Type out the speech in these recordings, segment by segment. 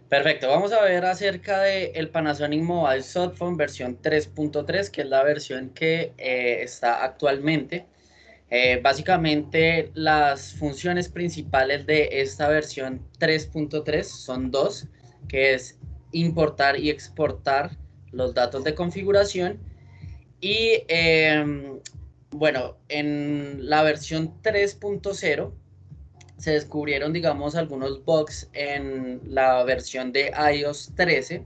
Perfecto, vamos a ver acerca del Panasonic Mobile Soft Phone versión 3.3, que es la versión que está actualmente. Básicamente, las funciones principales de esta versión 3.3 son dos, que es importar y exportar los datos de configuración. Y bueno, en la versión 3.0 se descubrieron, digamos, algunos bugs en la versión de iOS 13.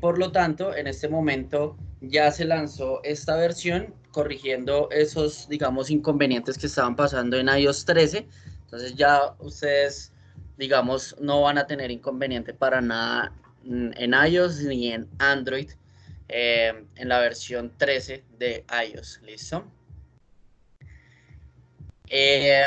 Por lo tanto, en este momento ya se lanzó esta versión corrigiendo esos, digamos, inconvenientes que estaban pasando en iOS 13. Entonces ya ustedes, digamos, no van a tener inconveniente para nada en iOS ni en Android en la versión 13 de iOS. ¿Listo? Eh,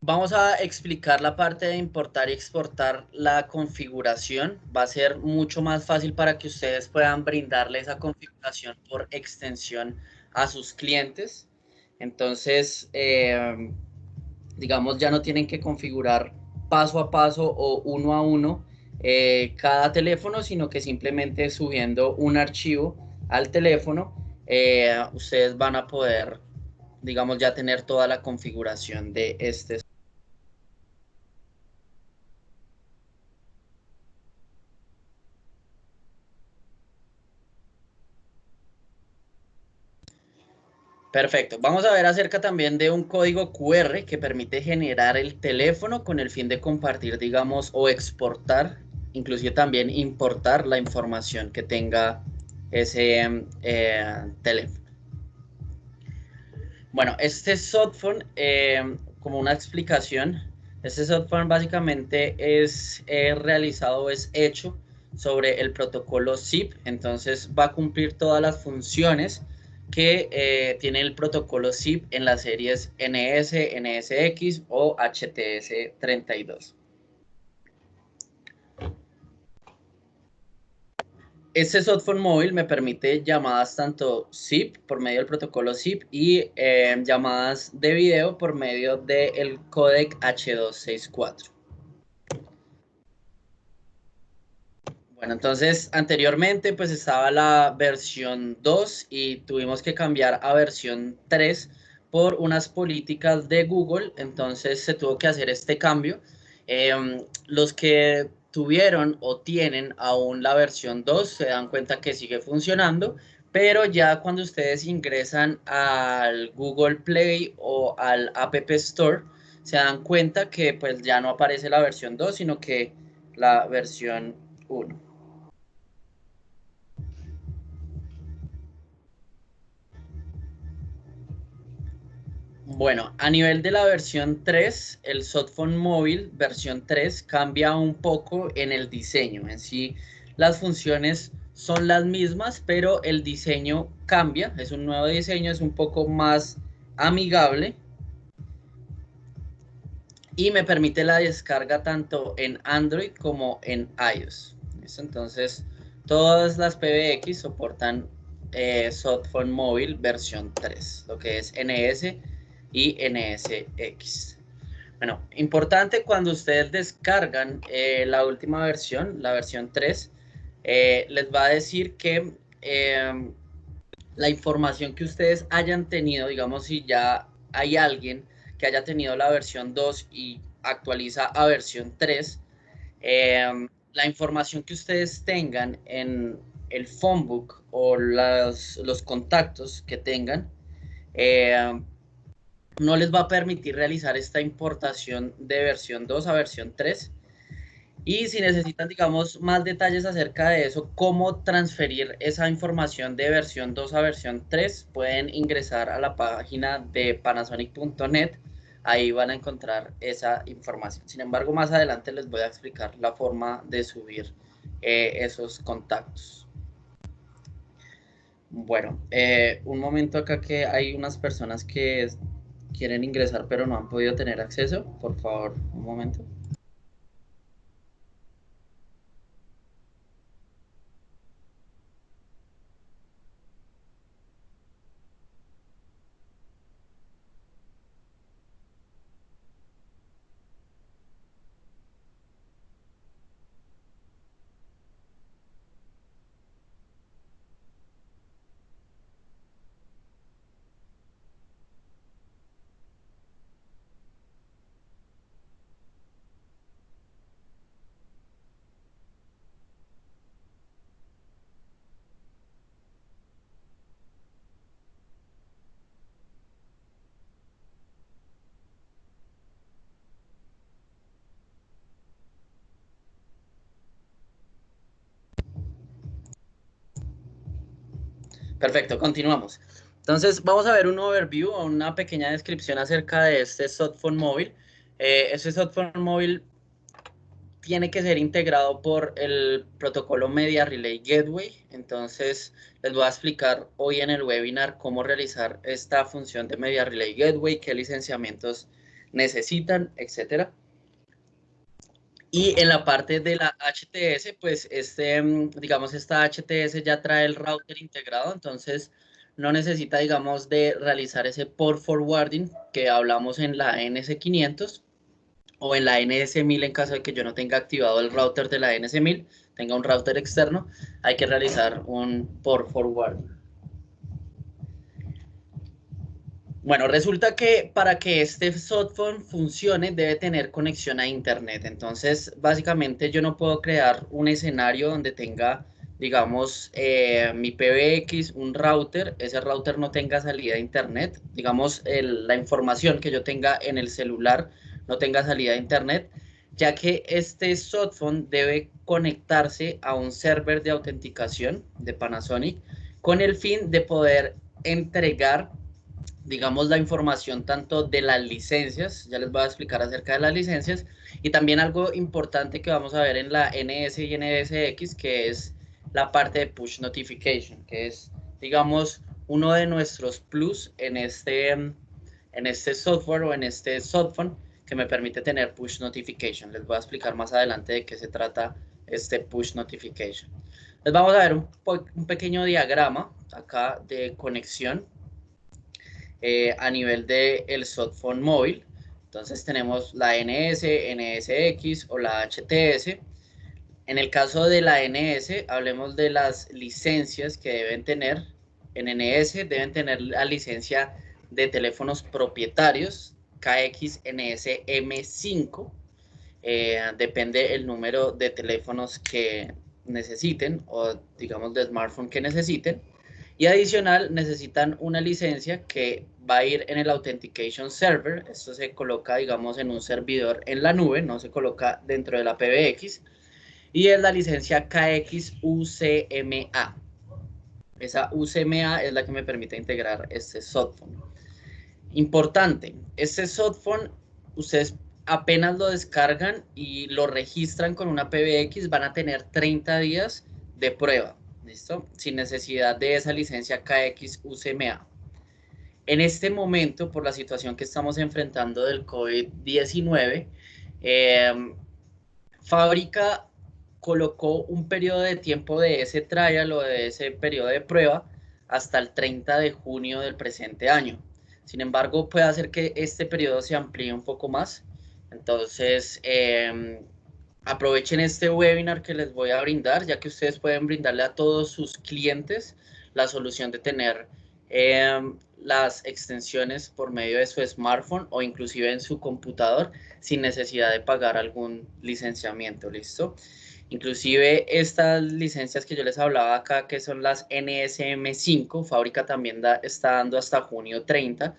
Vamos a explicar la parte de importar y exportar la configuración. Va a ser mucho más fácil para que ustedes puedan brindarle esa configuración por extensión a sus clientes. Entonces, digamos, ya no tienen que configurar paso a paso o uno a uno cada teléfono, sino que simplemente subiendo un archivo al teléfono, ustedes van a poder, digamos, ya tener toda la configuración de este. Perfecto. Vamos a ver acerca también de un código QR que permite generar el teléfono con el fin de compartir, digamos, o exportar, inclusive también importar la información que tenga ese teléfono. Bueno, este softphone, como una explicación, este softphone básicamente es realizado, es hecho sobre el protocolo SIP, entonces va a cumplir todas las funciones que tiene el protocolo SIP en las series NS, NSX o HTS 32. Este software móvil me permite llamadas tanto SIP por medio del protocolo SIP y llamadas de video por medio del códec H264. Bueno, entonces anteriormente pues estaba la versión 2 y tuvimos que cambiar a versión 3 por unas políticas de Google, entonces se tuvo que hacer este cambio. Los que tuvieron o tienen aún la versión 2 se dan cuenta que sigue funcionando, pero ya cuando ustedes ingresan al Google Play o al App Store, se dan cuenta que pues ya no aparece la versión 2 sino que la versión 1. Bueno, a nivel de la versión 3, el Softphone móvil versión 3 cambia un poco en el diseño. En sí, las funciones son las mismas, pero el diseño cambia. Es un nuevo diseño, es un poco más amigable y me permite la descarga tanto en Android como en iOS. ¿Listo? Entonces, todas las PBX soportan Softphone móvil versión 3, lo que es NS y NSX. Bueno, importante cuando ustedes descargan la última versión, la versión 3, les va a decir que la información que ustedes hayan tenido, digamos, si ya hay alguien que haya tenido la versión 2 y actualiza a versión 3, la información que ustedes tengan en el phonebook o los contactos que tengan, eh, no les va a permitir realizar esta importación de versión 2 a versión 3. Y si necesitan, digamos, más detalles acerca de eso, cómo transferir esa información de versión 2 a versión 3, pueden ingresar a la página de panasonic.net. Ahí van a encontrar esa información. Sin embargo, más adelante les voy a explicar la forma de subir esos contactos. Bueno, un momento acá que hay unas personas que quieren ingresar pero no han podido tener acceso. Por favor, un momento. Perfecto, continuamos. Entonces, vamos a ver un overview o una pequeña descripción acerca de este softphone móvil. Este softphone móvil tiene que ser integrado por el protocolo Media Relay Gateway. Entonces, les voy a explicar hoy en el webinar cómo realizar esta función de Media Relay Gateway, qué licenciamientos necesitan, etcétera. Y en la parte de la HTS, pues digamos, esta HTS ya trae el router integrado, entonces no necesita, digamos, de realizar ese port forwarding que hablamos en la NS500 o en la NS1000 en caso de que yo no tenga activado el router de la NS1000, tenga un router externo, hay que realizar un port forwarding. Bueno, resulta que para que este softphone funcione debe tener conexión a internet. Entonces, básicamente yo no puedo crear un escenario donde tenga, digamos, mi PBX, un router, ese router no tenga salida a internet, digamos, la información que yo tenga en el celular no tenga salida a internet, ya que este softphone debe conectarse a un server de autenticación de Panasonic con el fin de poder entregar, digamos, la información tanto de las licencias, ya les voy a explicar acerca de las licencias, y también algo importante que vamos a ver en la NS y NSX, que es la parte de push notification, que es, digamos, uno de nuestros plus en este software o en este softphone que me permite tener push notification. Les voy a explicar más adelante de qué se trata este push notification. Les vamos a ver un pequeño diagrama acá de conexión a nivel del softphone móvil. Entonces tenemos la NS, NSX o la HTS. En el caso de la NS, hablemos de las licencias que deben tener. En NS deben tener la licencia de teléfonos propietarios KXNS M5. Depende el número de teléfonos que necesiten o digamos de smartphone que necesiten. Y adicional necesitan una licencia que va a ir en el Authentication Server. Esto se coloca, digamos, en un servidor en la nube, no se coloca dentro de la PBX. Y es la licencia KXUCMA. Esa UCMA es la que me permite integrar este softphone. Importante, este softphone, ustedes apenas lo descargan y lo registran con una PBX, van a tener 30 días de prueba. ¿Listo? Sin necesidad de esa licencia KXUCMA. En este momento, por la situación que estamos enfrentando del COVID-19, Fábrica colocó un periodo de tiempo de ese trial o de ese periodo de prueba hasta el 30 de junio del presente año. Sin embargo, puede hacer que este periodo se amplíe un poco más. Entonces, aprovechen este webinar que les voy a brindar, ya que ustedes pueden brindarle a todos sus clientes la solución de tener las extensiones por medio de su smartphone o inclusive en su computador sin necesidad de pagar algún licenciamiento, ¿listo? Inclusive estas licencias que yo les hablaba acá, que son las NSM5, Fábrica también está dando hasta junio 30,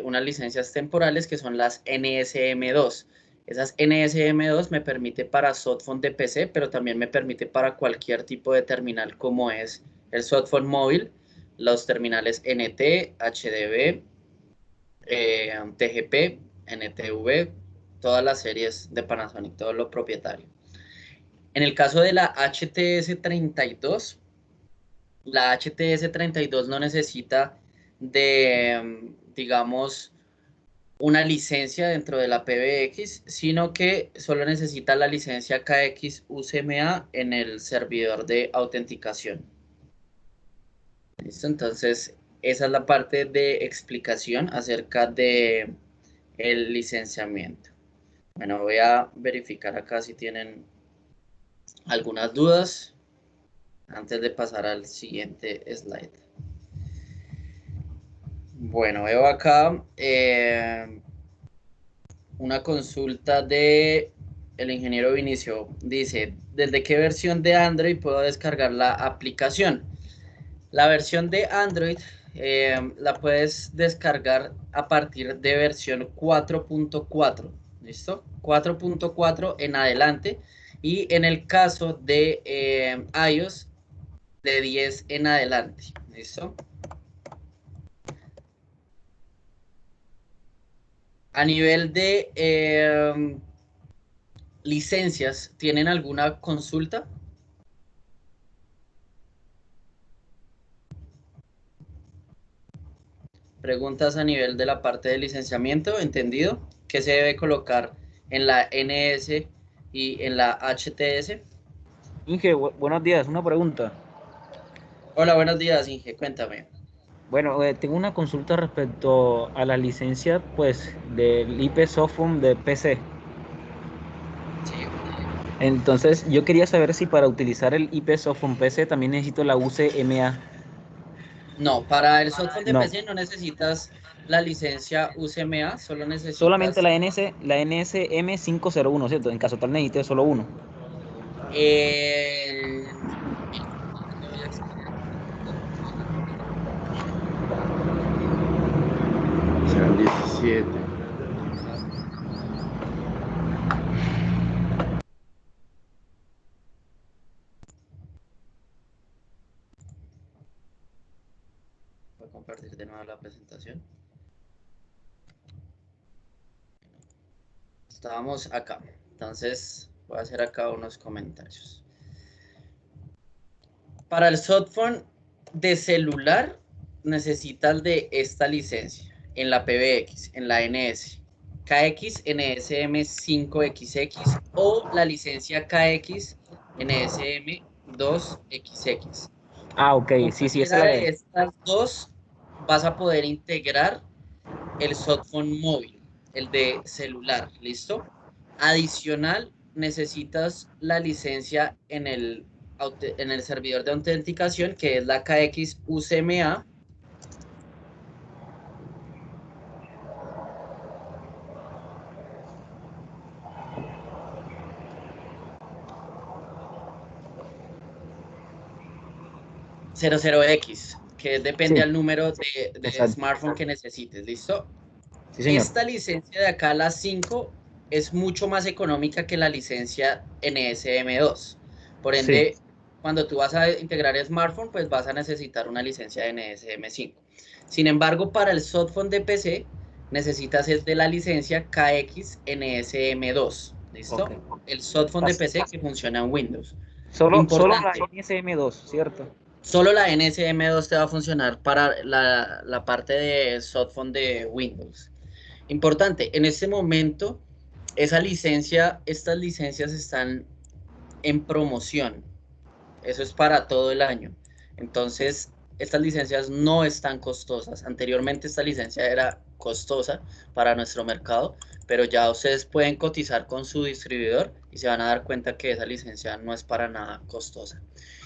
unas licencias temporales que son las NSM2. Esas NSM2 me permite para softphone de PC, pero también me permite para cualquier tipo de terminal como es el softphone móvil, los terminales NT, HDB, TGP, NTV, todas las series de Panasonic, todo lo propietario. En el caso de la HTS32, la HTS32 no necesita de, digamos, una licencia dentro de la PBX, sino que solo necesita la licencia KXUCMA en el servidor de autenticación. ¿Listo? Entonces, esa es la parte de explicación acerca de el licenciamiento. Bueno, voy a verificar acá si tienen algunas dudas antes de pasar al siguiente slide. Bueno, veo acá una consulta de el ingeniero Vinicio. Dice, ¿desde qué versión de Android puedo descargar la aplicación? La versión de Android la puedes descargar a partir de versión 4.4, ¿listo? 4.4 en adelante. Y en el caso de iOS, de 10 en adelante, ¿Listo? A nivel de licencias, ¿tienen alguna consulta? Preguntas a nivel de la parte de licenciamiento, ¿entendido? ¿Qué se debe colocar en la NS y en la HTS? Inge, buenos días, una pregunta. Hola, buenos días, Inge, cuéntame. Bueno, tengo una consulta respecto a la licencia, pues, del IP Softphone de PC. Sí. Entonces, yo quería saber si para utilizar el IP Softphone PC también necesito la UCMA. No, para el software de No, PC no necesitas la licencia UCMA, solo solamente necesitas la NSM 501, ¿cierto? En caso tal necesite solo uno. el... te voy a explicar. Serán 17. Voy a compartir de nuevo la presentación. Estábamos acá, entonces voy a hacer acá unos comentarios. Para el softphone de celular necesitas de esta licencia en la PBX, en la NS, KX NSM 5XX o la licencia KX NSM 2XX. Ah, ok, Con sí, sí, esa cualquiera es la de de... estas dos vas a poder integrar el softphone móvil, el de celular, ¿listo? Adicional, necesitas la licencia en el servidor de autenticación, que es la KX UCMA. .00X, que depende Sí, al número de exacto. smartphone que necesites, ¿listo? Sí, señor. Esta licencia de acá, la 5, es mucho más económica que la licencia NSM2. Por Sí, ende, cuando tú vas a integrar el smartphone, pues vas a necesitar una licencia de NSM5. Sin embargo, para el softphone de PC, necesitas es de la licencia KX NSM2. ok. ¿Listo? El softphone de As- PC que funciona en Windows. Solo la Importante, NSM2, ¿cierto? solo la NSM2 te va a funcionar para la parte de softphone de Windows. Importante, en este momento, estas licencias están en promoción. Eso es para todo el año. Entonces, estas licencias no están costosas. Anteriormente esta licencia era costosa para nuestro mercado, pero ya ustedes pueden cotizar con su distribuidor y se van a dar cuenta que esa licencia no es para nada costosa.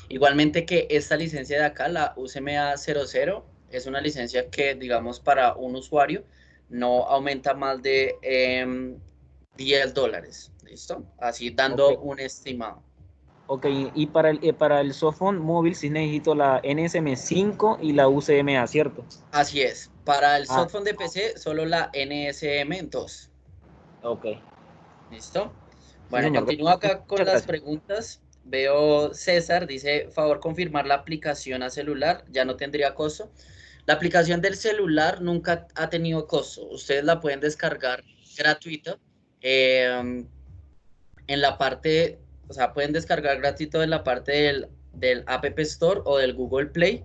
Igualmente que esta licencia de acá, la UCMA 00, es una licencia que, digamos, para un usuario no aumenta más de $10. ¿Listo? Así Ok. dando un estimado. Ok, y para el softphone móvil sí necesito la NSM5 y la UCMA, ¿cierto? Así es. Para el Ah, softphone de PC, solo la NSM2. ok. ¿Listo? Sí, Bueno, señor. continúo acá con Muchas las gracias. preguntas. Veo César, dice, favor confirmar la aplicación a celular, ya no tendría costo. La aplicación del celular nunca ha tenido costo. Ustedes la pueden descargar gratuito en la parte, o sea, pueden descargar gratuito en la parte del App Store o del Google Play.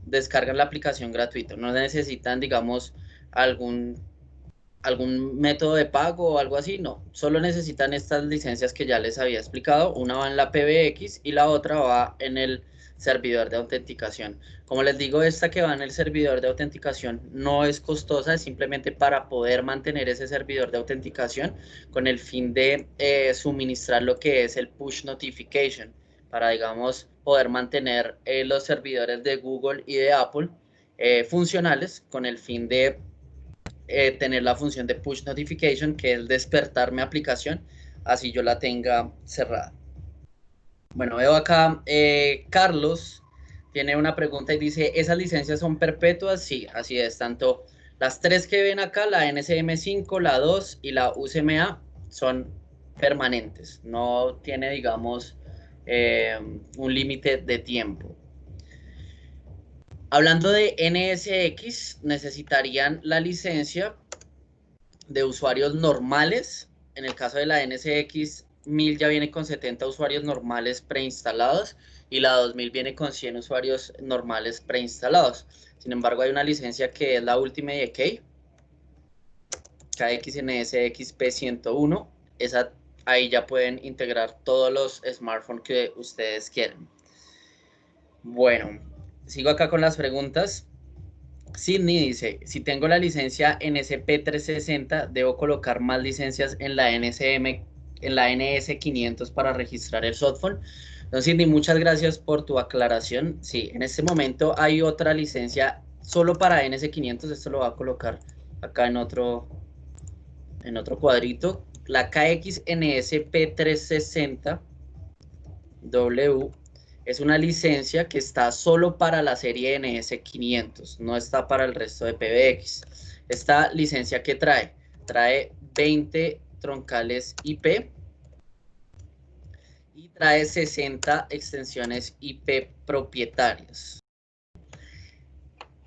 Descargan la aplicación gratuito. No necesitan, digamos, algún algún método de pago o algo así, no. Solo necesitan estas licencias que ya les había explicado. Una va en la PBX y la otra va en el servidor de autenticación. Como les digo, esta que va en el servidor de autenticación no es costosa, es simplemente para poder mantener ese servidor de autenticación con el fin de suministrar lo que es el push notification, para, digamos, poder mantener los servidores de Google y de Apple funcionales con el fin de tener la función de push notification, que es despertar mi aplicación, así yo la tenga cerrada. Bueno, veo acá, Carlos tiene una pregunta y dice, ¿esas licencias son perpetuas? Sí, así es, tanto las tres que ven acá, la NSM5, la 2 y la UCMA, son permanentes, no tiene, digamos, un límite de tiempo. Hablando de NSX, necesitarían la licencia de usuarios normales. En el caso de la NSX 1000 ya viene con 70 usuarios normales preinstalados y la 2000 viene con 100 usuarios normales preinstalados. Sin embargo, hay una licencia que es la Ultimate Key, KXNSX P101. Esa, ahí ya pueden integrar todos los smartphones que ustedes quieran. Bueno, sigo acá con las preguntas. Sidney dice, si tengo la licencia NSP360, ¿debo colocar más licencias en la NS500 para registrar el softphone? Entonces, Sidney, muchas gracias por tu aclaración. Sí, en este momento hay otra licencia solo para NS500, esto lo voy a colocar acá en otro cuadrito. La KXNSP360W es una licencia que está solo para la serie NS500, no está para el resto de PBX. Esta licencia, ¿qué trae? Trae 20 troncales IP y trae 60 extensiones IP propietarias.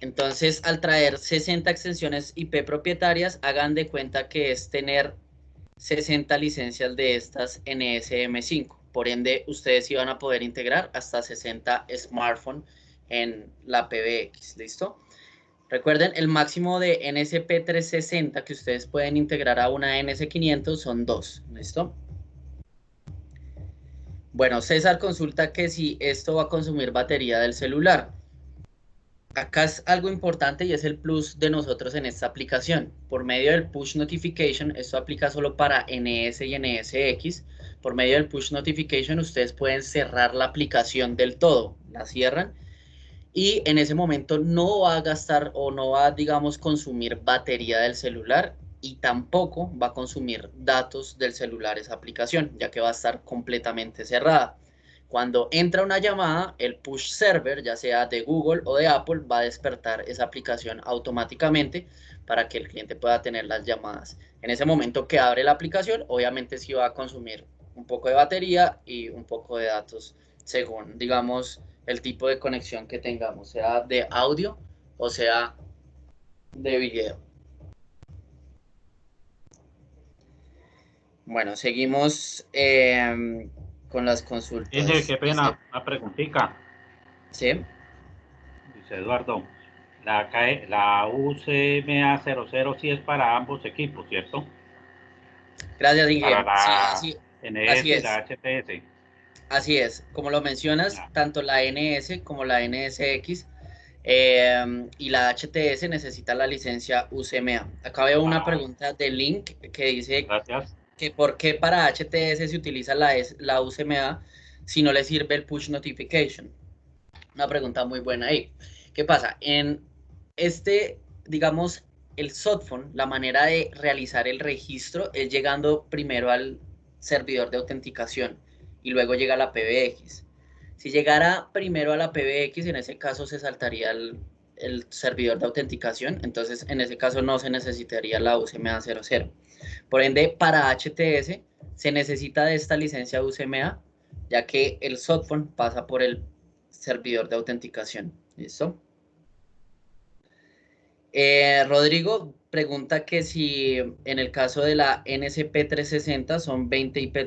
Entonces, al traer 60 extensiones IP propietarias, hagan de cuenta que es tener 60 licencias de estas NSM5. Por ende, ustedes iban a poder integrar hasta 60 smartphones en la PBX, ¿listo? Recuerden, el máximo de NSP360 que ustedes pueden integrar a una NS500 son 2, ¿listo? Bueno, César consulta que si esto va a consumir batería del celular. Acá es algo importante y es el plus de nosotros en esta aplicación. Por medio del push notification, esto aplica solo para NS y NSX. Por medio del push notification, ustedes pueden cerrar la aplicación del todo. La cierran y en ese momento no va a gastar o no va a, digamos, consumir batería del celular y tampoco va a consumir datos del celular esa aplicación, ya que va a estar completamente cerrada. Cuando entra una llamada, el push server, ya sea de Google o de Apple, va a despertar esa aplicación automáticamente para que el cliente pueda tener las llamadas. En ese momento que abre la aplicación, obviamente sí va a consumir un poco de batería y un poco de datos según, digamos, el tipo de conexión que tengamos, sea de audio o sea de video. Bueno, seguimos con las consultas. Dice, qué pena, una preguntita. Sí. Dice Eduardo, la UCMA00 sí es para ambos equipos, ¿cierto? Gracias, Inge. Para la Sí, NS así y es. la HTS. Así es. Como lo mencionas, Ya. tanto la NS como la NSX y la HTS necesitan la licencia UCMA. Acá veo una pregunta de Link que dice Gracias. que por qué para HTS se utiliza la UCMA si no le sirve el push notification. Una pregunta muy buena ahí. ¿Qué pasa? En digamos, el softphone, la manera de realizar el registro es llegando primero al servidor de autenticación y luego llega a la PBX. Si llegara primero a la PBX, en ese caso se saltaría el servidor de autenticación, entonces en ese caso no se necesitaría la UCMA 00. Por ende, para HTS se necesita de esta licencia UCMA, ya que el softphone pasa por el servidor de autenticación. ¿Listo? Rodrigo pregunta que si en el caso de la NSP360 son 20 IP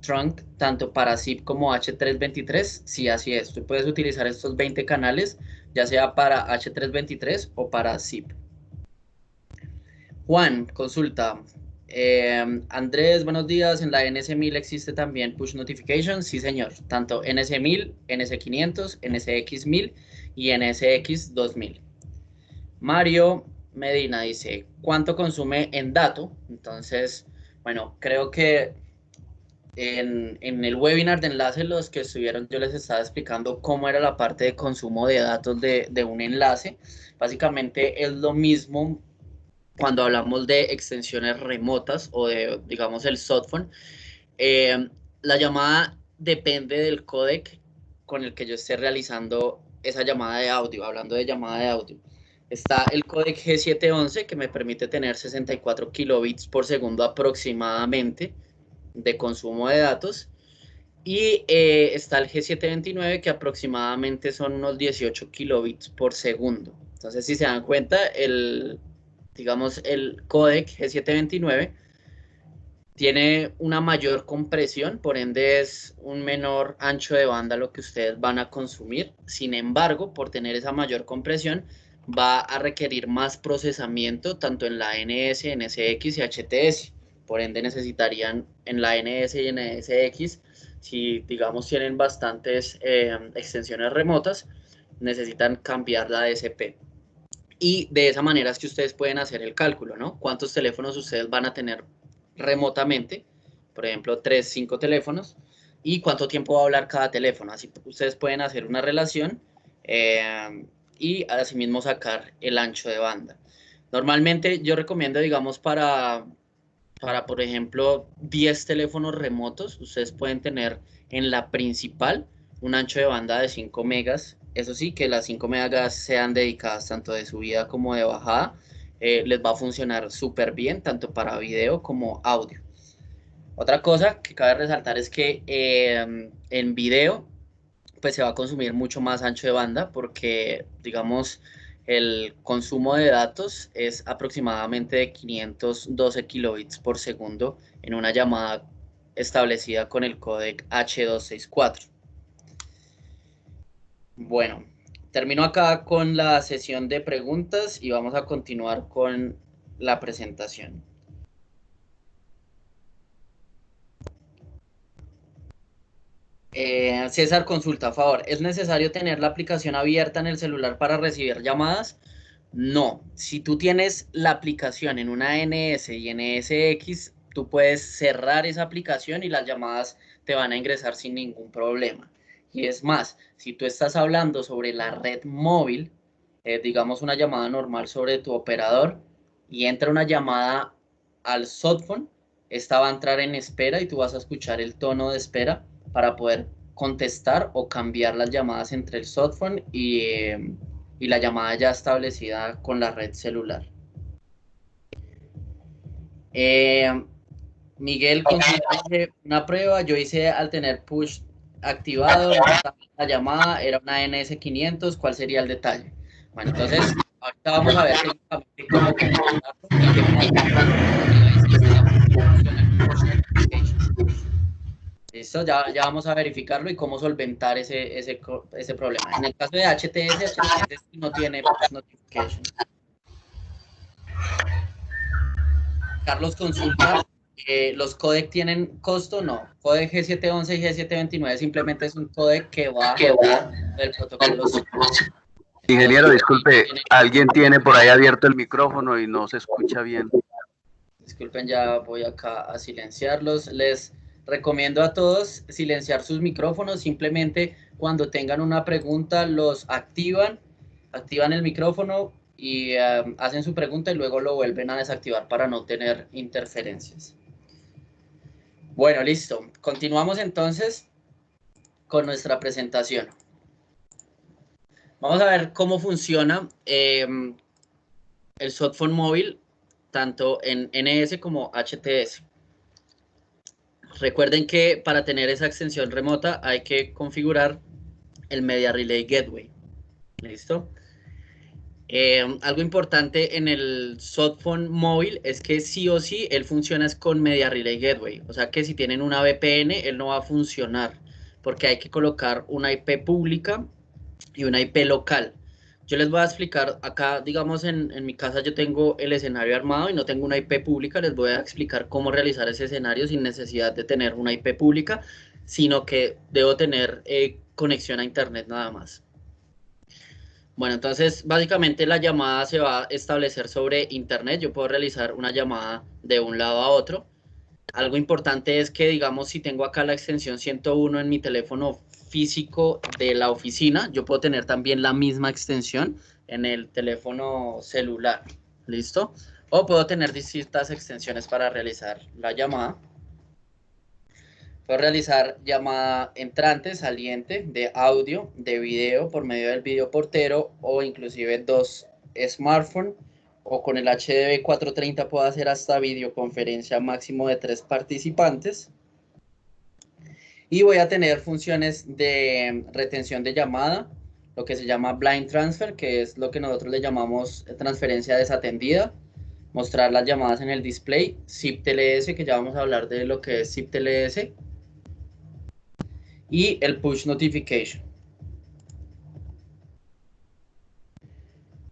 trunk tanto para ZIP como H323. Sí, así es. Tú puedes utilizar estos 20 canales, ya sea para H323 o para ZIP. Juan, consulta. Andrés, buenos días. En la NS1000 existe también push notification. Sí, señor. Tanto NS1000, NS500, NSX1000 y NSX2000. Mario Medina dice, ¿cuánto consume en dato? Entonces, bueno, creo que en el webinar de enlace los que estuvieron, yo les estaba explicando cómo era la parte de consumo de datos de un enlace. Básicamente es lo mismo cuando hablamos de extensiones remotas o de, digamos, el softphone. La llamada depende del códec con el que yo esté realizando esa llamada de audio, hablando de llamada de audio. Está el códec G711 que me permite tener 64 kilobits por segundo aproximadamente de consumo de datos. Y está el G729, que aproximadamente son unos 18 kilobits por segundo. Entonces, si se dan cuenta, digamos, el códec G729 tiene una mayor compresión, por ende es un menor ancho de banda lo que ustedes van a consumir. Sin embargo, por tener esa mayor compresión, va a requerir más procesamiento tanto en la NS, NSX y HTS. Por ende necesitarían en la NS y NSX, si digamos tienen bastantes extensiones remotas, necesitan cambiar la DSP. Y de esa manera es que ustedes pueden hacer el cálculo, ¿no? ¿Cuántos teléfonos ustedes van a tener remotamente? Por ejemplo, 3, 5 teléfonos. ¿Y cuánto tiempo va a hablar cada teléfono? Así ustedes pueden hacer una relación y asimismo sacar el ancho de banda. Normalmente yo recomiendo, digamos, para por ejemplo, 10 teléfonos remotos, ustedes pueden tener en la principal un ancho de banda de 5 megas. Eso sí, que las 5 megas sean dedicadas tanto de subida como de bajada. Les va a funcionar súper bien, tanto para video como audio. Otra cosa que cabe resaltar es que en video pues se va a consumir mucho más ancho de banda porque, digamos, el consumo de datos es aproximadamente de 512 kilobits por segundo en una llamada establecida con el códec H264. Bueno, termino acá con la sesión de preguntas y vamos a continuar con la presentación. César consulta, a favor, ¿es necesario tener la aplicación abierta en el celular para recibir llamadas? No, si tú tienes la aplicación en una NS y NSX, tú puedes cerrar esa aplicación y las llamadas te van a ingresar sin ningún problema. Y es más, si tú estás hablando sobre la red móvil, digamos una llamada normal sobre tu operador, y entra una llamada al softphone, esta va a entrar en espera y tú vas a escuchar el tono de espera para poder contestar o cambiar las llamadas entre el softphone y la llamada ya establecida con la red celular. Miguel consulta una prueba, yo hice al tener push activado, la llamada era una NS500, ¿cuál sería el detalle? Bueno, entonces ahorita vamos a ver técnicamente cómo listo, ya vamos a verificarlo y cómo solventar ese problema. En el caso de HTS no tiene push notification. Carlos consulta, ¿los codec tienen costo? No. Codec G711 y G729 simplemente es un codec que va del protocolo. Ingeniero, disculpe, alguien tiene por ahí abierto el micrófono y no se escucha bien. Disculpen, ya voy acá a silenciarlos. Les recomiendo a todos silenciar sus micrófonos. Simplemente cuando tengan una pregunta los activan el micrófono y hacen su pregunta y luego lo vuelven a desactivar para no tener interferencias. Bueno, listo. Continuamos entonces con nuestra presentación. Vamos a ver cómo funciona el softphone móvil tanto en NS como HTS. Recuerden que para tener esa extensión remota hay que configurar el Media Relay Gateway. ¿Listo? Algo importante en el softphone móvil es que sí o sí él funciona con Media Relay Gateway. O sea que si tienen una VPN, él no va a funcionar porque hay que colocar una IP pública y una IP local. Yo les voy a explicar acá, digamos en mi casa yo tengo el escenario armado y no tengo una IP pública. Les voy a explicar cómo realizar ese escenario sin necesidad de tener una IP pública, sino que debo tener conexión a internet nada más. Bueno, entonces básicamente la llamada se va a establecer sobre internet. Yo puedo realizar una llamada de un lado a otro. Algo importante es que, digamos, si tengo acá la extensión 101 en mi teléfono físico de la oficina, yo puedo tener también la misma extensión en el teléfono celular. ¿Listo? O puedo tener distintas extensiones para realizar la llamada. Puedo realizar llamada entrante, saliente, de audio, de video por medio del videoportero o inclusive dos smartphones, o con el HDB 430 puedo hacer hasta videoconferencia máximo de 3 participantes. Y voy a tener funciones de retención de llamada, lo que se llama blind transfer, que es lo que nosotros le llamamos transferencia desatendida, mostrar las llamadas en el display, zip TLS, que ya vamos a hablar de lo que es zip TLS, y el push notification.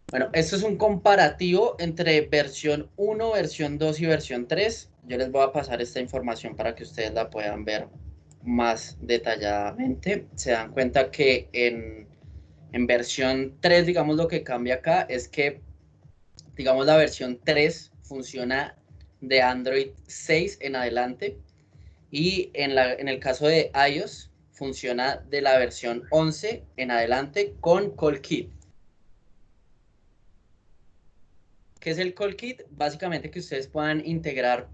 Bueno, esto es un comparativo entre versión 1, versión 2 y versión 3. Yo les voy a pasar esta información para que ustedes la puedan ver más detalladamente. Se dan cuenta que en versión 3, digamos, lo que cambia acá es que, digamos, la versión 3 funciona de Android 6 en adelante, y en el caso de iOS funciona de la versión 11 en adelante con CallKit. ¿Qué es el CallKit? Básicamente que ustedes puedan integrar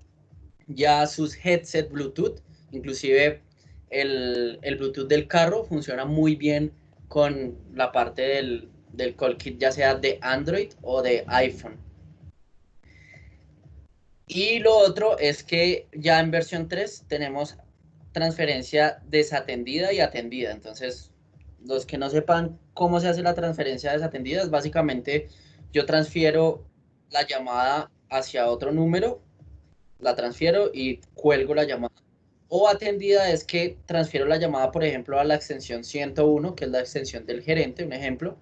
ya sus headset Bluetooth, inclusive el Bluetooth del carro funciona muy bien con la parte del CallKit, ya sea de Android o de iPhone. Y lo otro es que ya en versión 3 tenemos transferencia desatendida y atendida. Entonces, los que no sepan cómo se hace la transferencia desatendida, es básicamente yo transfiero la llamada hacia otro número, la transfiero y cuelgo la llamada. O atendida es que transfiero la llamada, por ejemplo, a la extensión 101, que es la extensión del gerente, un ejemplo.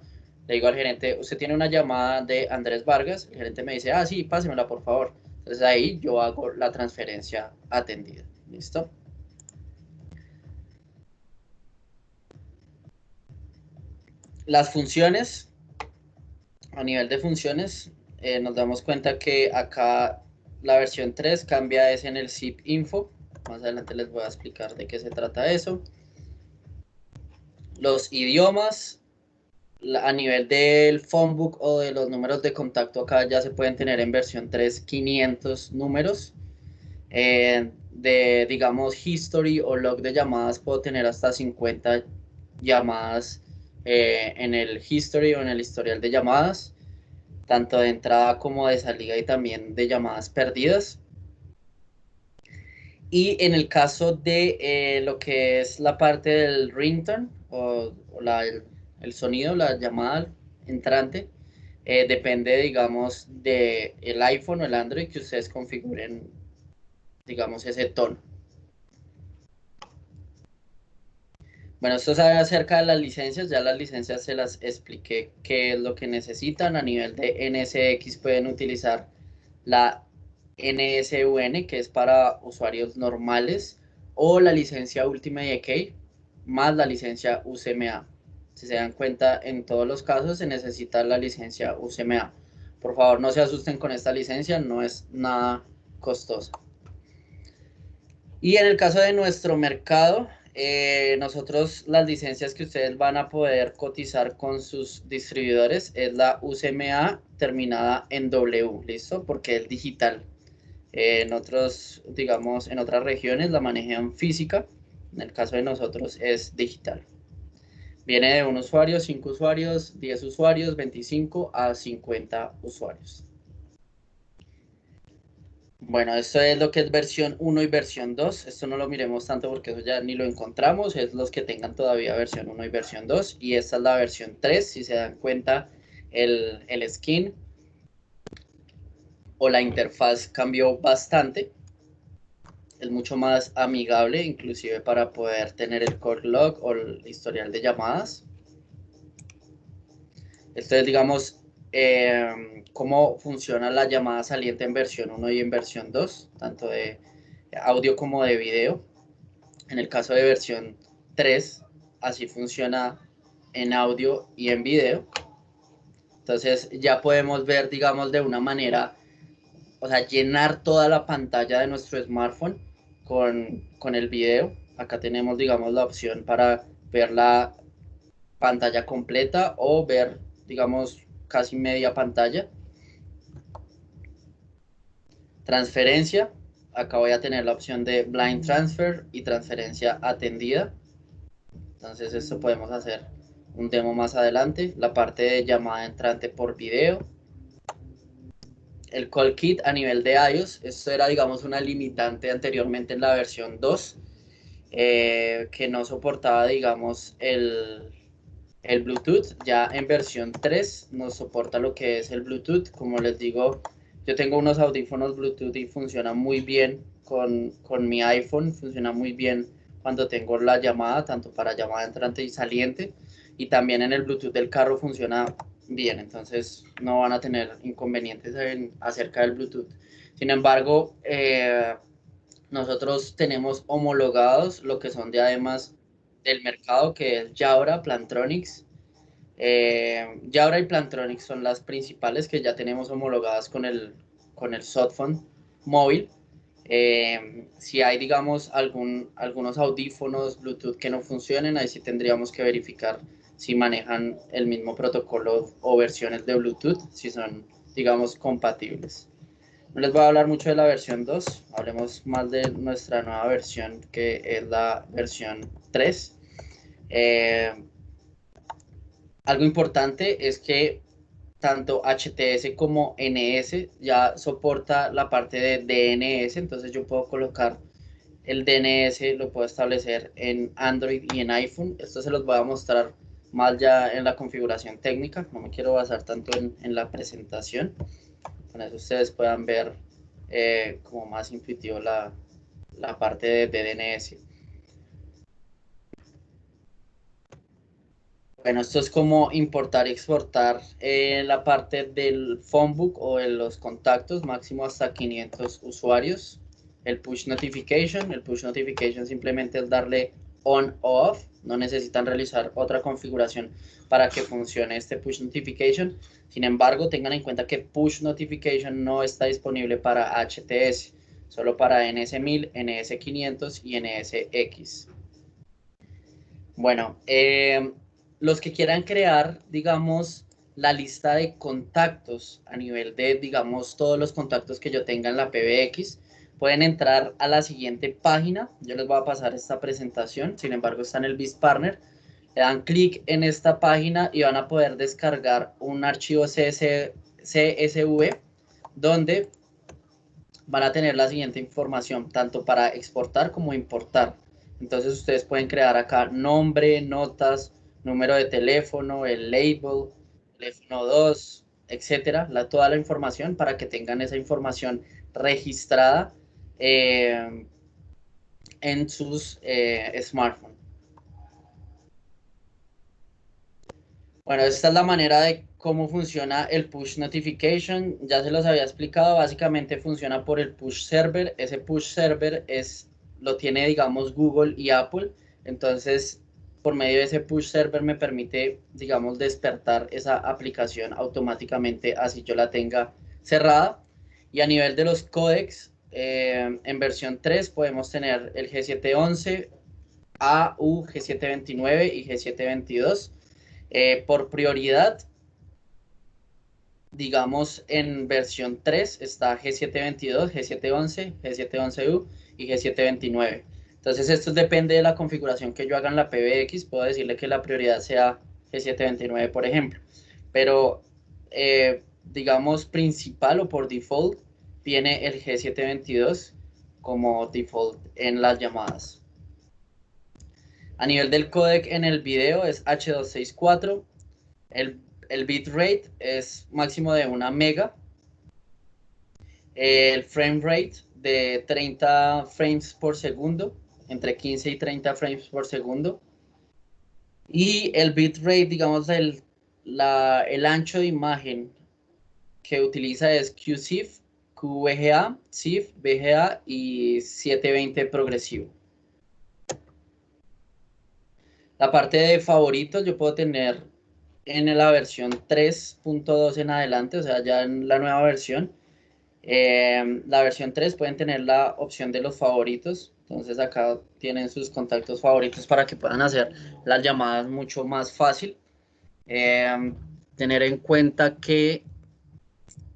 Le digo al gerente, usted tiene una llamada de Andrés Vargas, el gerente me dice, ah, sí, pásemela, por favor. Entonces ahí yo hago la transferencia atendida. ¿Listo? Las funciones, a nivel de funciones, nos damos cuenta que acá la versión 3 cambia es en el zip info. Más adelante les voy a explicar de qué se trata eso. Los idiomas, a nivel del phonebook o de los números de contacto, acá ya se pueden tener en versión 3 500 números. De, digamos, history o log de llamadas, puedo tener hasta 50 llamadas en el history o en el historial de llamadas, tanto de entrada como de salida, y también de llamadas perdidas. Y en el caso de lo que es la parte del ringtone o el sonido, la llamada entrante, depende, digamos, del iPhone o el Android que ustedes configuren, digamos, ese tono. Bueno, esto es acerca de las licencias. Ya las licencias se las expliqué qué es lo que necesitan. A nivel de NSX pueden utilizar la NSUN, que es para usuarios normales, o la licencia Ultimate Key más la licencia UCMA. Si se dan cuenta, en todos los casos se necesita la licencia UCMA. Por favor, no se asusten con esta licencia, no es nada costosa. Y en el caso de nuestro mercado, nosotros las licencias que ustedes van a poder cotizar con sus distribuidores es la UCMA terminada en W, ¿listo? Porque es digital. En otros, digamos, en otras regiones la manejan física. En el caso de nosotros es digital. Viene de un usuario, 5 usuarios, 10 usuarios, 25 a 50 usuarios. Bueno, esto es lo que es versión 1 y versión 2. Esto no lo miremos tanto porque eso ya ni lo encontramos. Es los que tengan todavía versión 1 y versión 2. Y esta es la versión 3. Si se dan cuenta, el skin o la interfaz cambió bastante. Es mucho más amigable, inclusive para poder tener el call log o el historial de llamadas. Esto es, digamos, cómo funciona la llamada saliente en versión 1 y en versión 2, tanto de audio como de video. En el caso de versión 3, así funciona en audio y en video. Entonces ya podemos ver, digamos, de una manera, o sea, llenar toda la pantalla de nuestro smartphone con el video. Acá tenemos, digamos, la opción para ver la pantalla completa o ver, digamos, casi media pantalla. Transferencia, acá voy a tener la opción de blind transfer y transferencia atendida. Entonces esto podemos hacer un demo más adelante. La parte de llamada entrante por video. El CallKit a nivel de iOS, esto era, digamos, una limitante anteriormente en la versión 2. que no soportaba, digamos, el Bluetooth. Ya en versión 3 nos soporta lo que es el Bluetooth. Como les digo, yo tengo unos audífonos Bluetooth y funciona muy bien con mi iPhone, funciona muy bien cuando tengo la llamada, tanto para llamada entrante y saliente, y también en el Bluetooth del carro funciona bien, entonces no van a tener inconvenientes acerca del Bluetooth. Sin embargo, nosotros tenemos homologados lo que son diademas del mercado, que es Jabra, Plantronics. Jabra y Plantronics son las principales que ya tenemos homologadas con el Softphone móvil. Si hay, digamos, algunos audífonos Bluetooth que no funcionen, ahí sí tendríamos que verificar si manejan el mismo protocolo o versiones de Bluetooth, si son, digamos, compatibles. No les voy a hablar mucho de la versión 2, hablemos más de nuestra nueva versión, que es la versión 3. Algo importante es que tanto HTS como NS ya soporta la parte de DNS, entonces yo puedo colocar el DNS, lo puedo establecer en Android y en iPhone. Esto se los voy a mostrar más ya en la configuración técnica, no me quiero basar tanto en la presentación. Con eso ustedes puedan ver como más intuitivo la parte de DNS. Bueno, esto es como importar y exportar la parte del phonebook o de los contactos, máximo hasta 500 usuarios. El push notification simplemente es darle on o off, no necesitan realizar otra configuración para que funcione este push notification. Sin embargo, tengan en cuenta que push notification no está disponible para HTS, solo para NS1000, NS500 y NSX. Bueno, los que quieran crear, digamos, la lista de contactos a nivel de, digamos, todos los contactos que yo tenga en la PBX, pueden entrar a la siguiente página. Yo les voy a pasar esta presentación, sin embargo está en el BizPartner. Le dan clic en esta página y van a poder descargar un archivo CSV donde van a tener la siguiente información, tanto para exportar como importar. Entonces ustedes pueden crear acá nombre, notas, número de teléfono, el label, teléfono 2, etcétera, toda la información para que tengan esa información registrada en sus smartphones. Bueno, esta es la manera de cómo funciona el push notification. Ya se los había explicado, básicamente funciona por el push server. Ese push server lo tiene, digamos, Google y Apple. Entonces, por medio de ese push server me permite, digamos, despertar esa aplicación automáticamente, así yo la tenga cerrada. Y a nivel de los códecs, en versión 3 podemos tener el G711, AU, G729 y G722. Por prioridad, digamos, en versión 3 está G722, G711, G711U y G729. Entonces esto depende de la configuración que yo haga en la PBX. Puedo decirle que la prioridad sea G729, por ejemplo. Pero, digamos, principal o por default, viene el G722 como default en las llamadas. A nivel del códec en el video es H264. El bitrate es máximo de 1 mega. El frame rate de 30 frames por segundo, entre 15 y 30 frames por segundo. Y el bitrate, digamos, el ancho de imagen que utiliza es QCIF, QVGA, CIF, VGA y 720 progresivo. La parte de favoritos yo puedo tener en la versión 3.2 en adelante, o sea, ya en la nueva versión. La versión 3 pueden tener la opción de los favoritos. Entonces acá tienen sus contactos favoritos para que puedan hacer las llamadas mucho más fácil. Tener en cuenta que,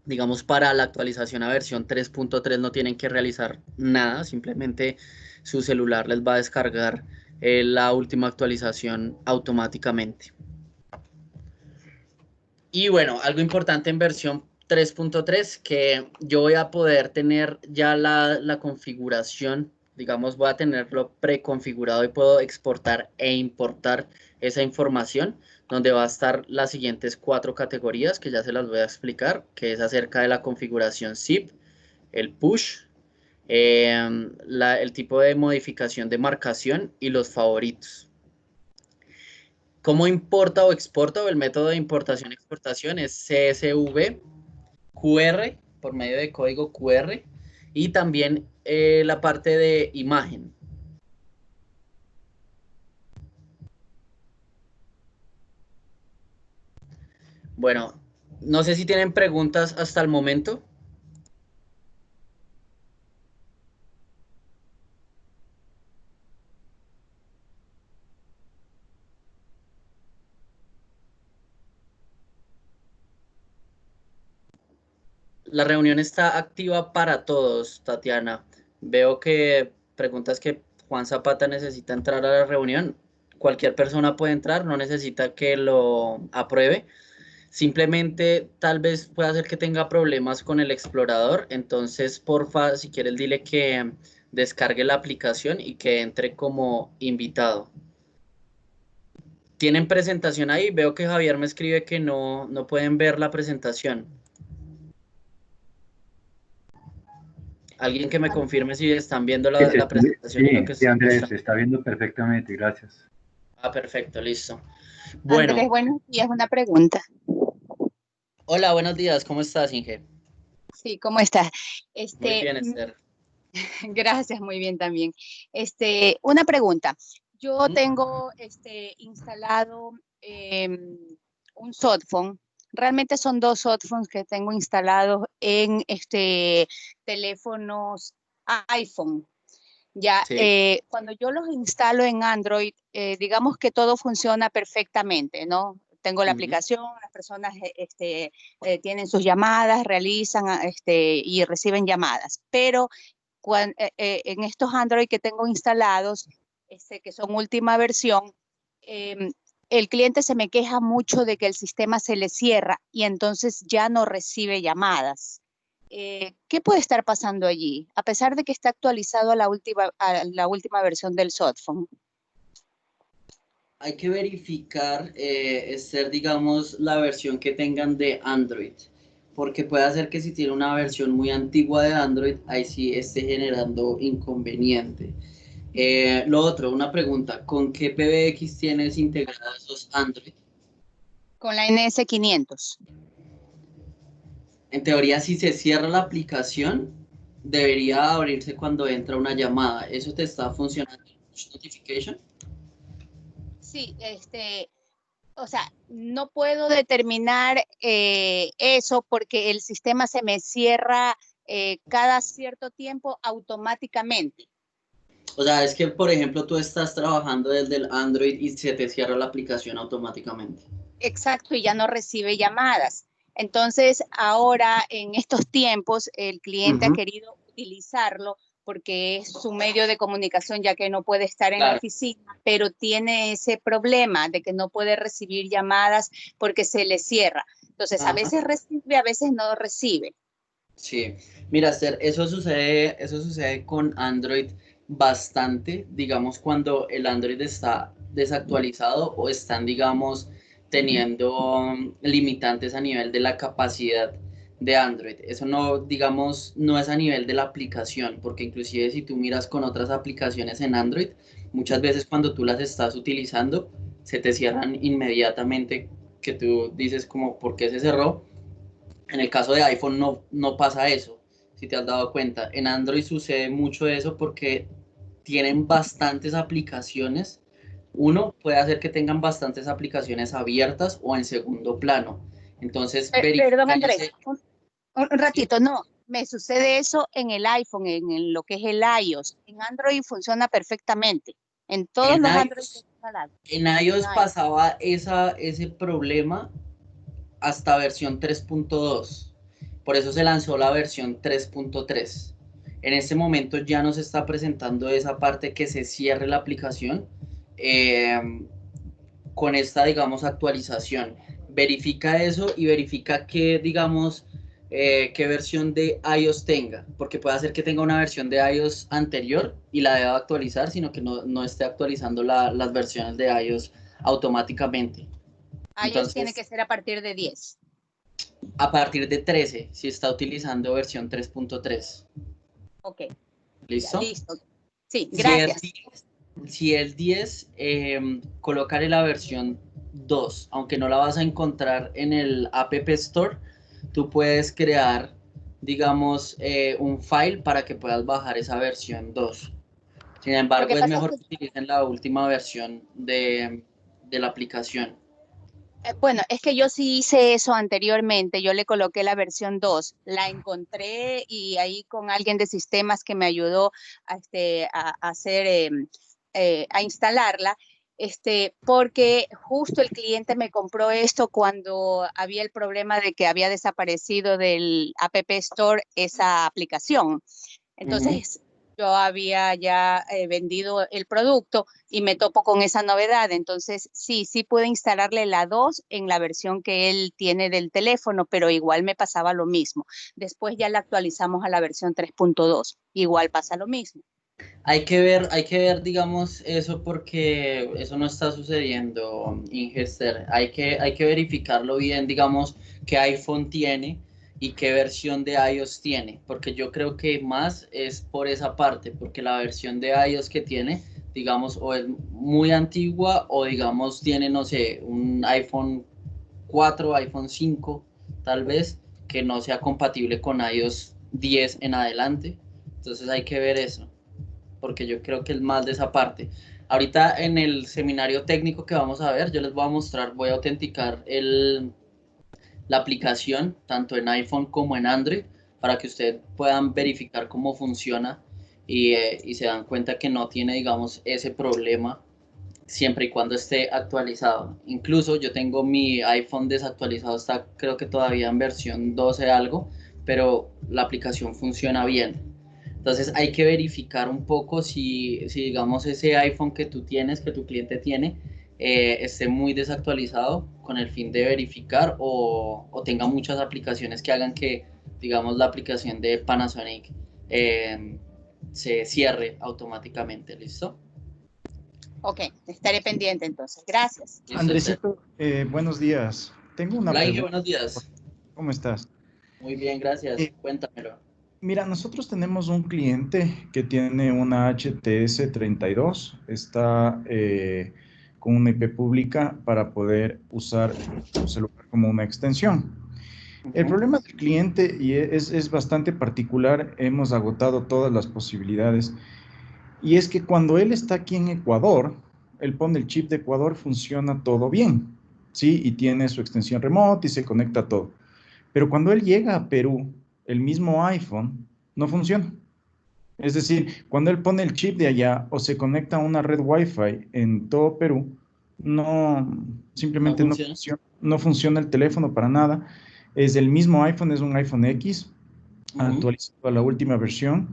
digamos, para la actualización a versión 3.3 no tienen que realizar nada, simplemente su celular les va a descargar la última actualización automáticamente. Y bueno, algo importante en versión 3.3, que yo voy a poder tener ya la configuración, digamos, voy a tenerlo preconfigurado y puedo exportar e importar esa información, donde va a estar las siguientes 4 categorías que ya se las voy a explicar, que es acerca de la configuración zip, el push, el tipo de modificación de marcación y los favoritos. ¿Cómo importa o exporta? O el método de importación y exportación es CSV, QR, por medio de código QR, y también la parte de imagen. Bueno, no sé si tienen preguntas hasta el momento. La reunión está activa para todos, Tatiana. Veo que preguntas que Juan Zapata necesita entrar a la reunión. Cualquier persona puede entrar, no necesita que lo apruebe. Simplemente tal vez pueda ser que tenga problemas con el explorador. Entonces, porfa, si quieres, dile que descargue la aplicación y que entre como invitado. ¿Tienen presentación ahí? Veo que Javier me escribe que no pueden ver la presentación. Alguien que me confirme si están viendo la presentación. Sí, Andrés, se está viendo perfectamente, gracias. Ah, perfecto, listo. Bueno. Andrés, buenos días, una pregunta. Hola, buenos días, ¿cómo estás, Inge? Sí, ¿cómo estás? Muy bien, Esther. Gracias, muy bien también. Una pregunta. Yo tengo instalado un softphone. Realmente son 2 softphones que tengo instalados en teléfonos iPhone. Ya, Sí. cuando yo los instalo en Android, digamos que todo funciona perfectamente, ¿no? Tengo la aplicación, las personas tienen sus llamadas, realizan y reciben llamadas, pero en estos Android que tengo instalados, que son última versión, el cliente se me queja mucho de que el sistema se le cierra y entonces ya no recibe llamadas. ¿Qué puede estar pasando allí? A pesar de que está actualizado a la última versión del softphone. Hay que verificar, Esther, digamos, la versión que tengan de Android, porque puede ser que si tiene una versión muy antigua de Android, ahí sí esté generando inconveniente. Lo otro, una pregunta, ¿con qué PBX tienes integrados esos Android? Con la NS500. En teoría, si se cierra la aplicación, debería abrirse cuando entra una llamada. ¿Eso te está funcionando en Push Notification? Sí, o sea, no puedo determinar eso porque el sistema se me cierra cada cierto tiempo automáticamente. O sea, es que, por ejemplo, tú estás trabajando desde el Android y se te cierra la aplicación automáticamente. Exacto, y ya no recibe llamadas. Entonces, ahora en estos tiempos, el cliente ha querido utilizarlo porque es su medio de comunicación, ya que no puede estar en la oficina, pero tiene ese problema de que no puede recibir llamadas porque se le cierra. Entonces, a veces recibe, a veces no recibe. Sí, mira, Esther, eso sucede con Android bastante, digamos, cuando el Android está desactualizado o están, digamos, teniendo limitantes a nivel de la capacidad de Android. Eso no, digamos, no es a nivel de la aplicación, porque inclusive si tú miras con otras aplicaciones en Android, muchas veces cuando tú las estás utilizando, se te cierran inmediatamente, que tú dices como, ¿por qué se cerró? En el caso de iPhone no pasa eso, si te has dado cuenta. En Android sucede mucho eso porque tienen bastantes aplicaciones. Uno puede hacer que tengan bastantes aplicaciones abiertas o en segundo plano. Entonces, Perdón, Andrés, un ratito, sí. No, me sucede eso en el iPhone, en lo que es el iOS. En Android funciona perfectamente. En todos los Android. En iOS pasaba ese problema hasta versión 3.2. Por eso se lanzó la versión 3.3. En este momento ya nos está presentando esa parte que se cierre la aplicación con esta, digamos, actualización. Verifica eso y verifica que, digamos, qué versión de iOS tenga, porque puede ser que tenga una versión de iOS anterior y la deba actualizar, sino que no esté actualizando las versiones de iOS automáticamente. iOS tiene Entonces, que ser a partir de 10. a partir de 13, si está utilizando versión 3.3. Ok, ya, ¿Listo? listo. Sí, Si gracias. si el 10, colócale la versión 2, aunque no la vas a encontrar en el App Store, tú puedes crear, digamos, un file para que puedas bajar esa versión 2. Sin Lo que embargo, es pasa es mejor que que utilicen la última versión de la aplicación. bueno, es que yo sí hice eso anteriormente, yo le coloqué la versión 2, la encontré y ahí con alguien de sistemas que me ayudó a hacer, a instalarla, porque justo el cliente me compró esto cuando había el problema de que había desaparecido del App Store esa aplicación. Entonces, yo había ya vendido el producto y me topo con esa novedad. Entonces, sí pude instalarle la 2 en la versión que él tiene del teléfono, pero igual me pasaba lo mismo. Después ya la actualizamos a la versión 3.2. Igual pasa lo mismo. Hay que ver, digamos, eso porque eso no está sucediendo, Ingester. Hay que verificarlo bien, digamos, qué iPhone tiene y qué versión de iOS tiene, porque yo creo que más es por esa parte, porque la versión de iOS que tiene, digamos, o es muy antigua o, digamos, tiene, no sé, un iPhone 4, iPhone 5, tal vez, que no sea compatible con iOS 10 en adelante. Entonces hay que ver eso, porque yo creo que es más de esa parte. Ahorita en el seminario técnico que vamos a ver, yo les voy a mostrar, voy a autenticar la aplicación, tanto en iPhone como en Android, para que ustedes puedan verificar cómo funciona y se dan cuenta que no tiene, digamos, ese problema siempre y cuando esté actualizado. Incluso yo tengo mi iPhone desactualizado, está creo que todavía en versión 12 algo, pero la aplicación funciona bien. Entonces hay que verificar un poco si digamos ese iPhone que tú tienes, que tu cliente tiene, esté muy desactualizado con el fin de verificar o tenga muchas aplicaciones que hagan que, digamos, la aplicación de Panasonic se cierre automáticamente. ¿Listo? Ok, estaré pendiente entonces. Gracias. Listo, Andresito, buenos días. Tengo una hola, Inge, pregunta. buenos días. ¿Cómo estás? Muy bien, gracias. Cuéntamelo. Mira, nosotros tenemos un cliente que tiene una HTS 32, está con una IP pública para poder usar su celular como una extensión. El problema del cliente, y es bastante particular, hemos agotado todas las posibilidades, y es que cuando él está aquí en Ecuador, él pone el chip de Ecuador, funciona todo bien, ¿sí? Y tiene su extensión remota y se conecta a todo. Pero cuando él llega a Perú, el mismo iPhone no funciona. Es decir, cuando él pone el chip de allá o se conecta a una red Wi-Fi en todo Perú, no, ¿No simplemente funciona? no funciona el teléfono para nada. Es el mismo iPhone, es un iPhone X, actualizado a la última versión.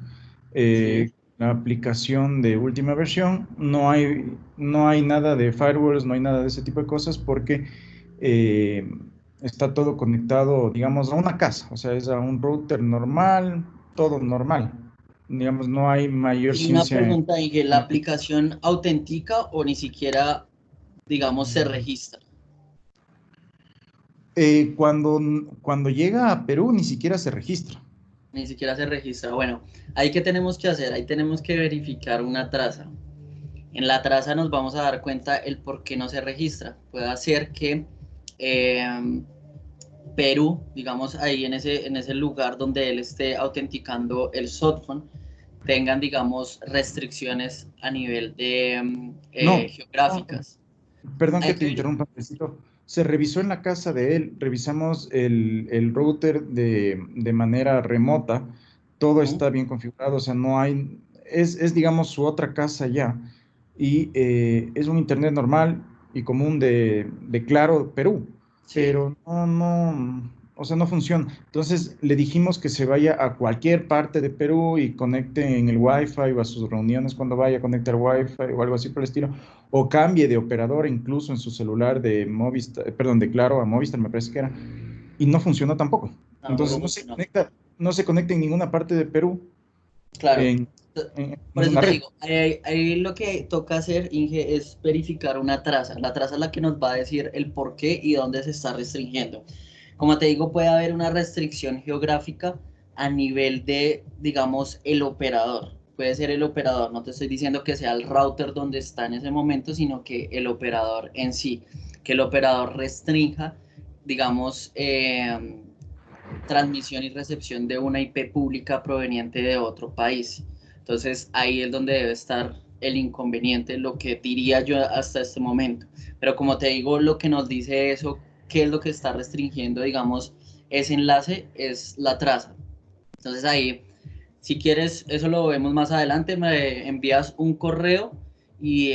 Sí. La aplicación de última versión, no hay nada de firewalls, no hay nada de ese tipo de cosas porque está todo conectado, digamos, a una casa, o sea, es a un router normal, todo normal. Digamos, no hay mayor Y una ciencia en... pregunta, Inge, ¿la aplicación autentica o ni siquiera, digamos, se registra? Cuando llega a Perú ni siquiera se registra. Ni siquiera se registra. Bueno, ahí qué tenemos que hacer, ahí tenemos que verificar una traza. En la traza nos vamos a dar cuenta el por qué no se registra. Puede ser que Perú, digamos, ahí en ese lugar donde él esté autenticando el softphone, tengan, digamos, restricciones a nivel de No, geográficas. perdón que Hay te que interrumpa, Andresito. Se revisó en la casa de él, revisamos el router de manera remota, todo está bien configurado, o sea, no hay, digamos su otra casa ya, y es un internet normal y común de Claro, Perú, sí. pero o sea, no funciona. Entonces le dijimos que se vaya a cualquier parte de Perú y conecte en el Wi-Fi o a sus reuniones cuando vaya a conectar Wi-Fi o algo así por el estilo, o cambie de operador incluso en su celular de Movistar, perdón, de Claro a Movistar me parece que era, y no funcionó tampoco. Entonces no se conecta en ninguna parte de Perú. Claro. Por eso ninguna te red. digo, ahí lo que toca hacer, Inge, es verificar una traza. La traza es la que nos va a decir el por qué y dónde se está restringiendo. Como te digo, puede haber una restricción geográfica a nivel de, digamos, el operador. Puede ser el operador, no te estoy diciendo que sea el router donde está en ese momento, sino que el operador en sí, que el operador restrinja, digamos, transmisión y recepción de una IP pública proveniente de otro país. Entonces ahí es donde debe estar el inconveniente, lo que diría yo hasta este momento. Pero como te digo, lo que nos dice eso, qué es lo que está restringiendo, digamos, ese enlace, es la traza. Entonces ahí, si quieres, eso lo vemos más adelante, me envías un correo y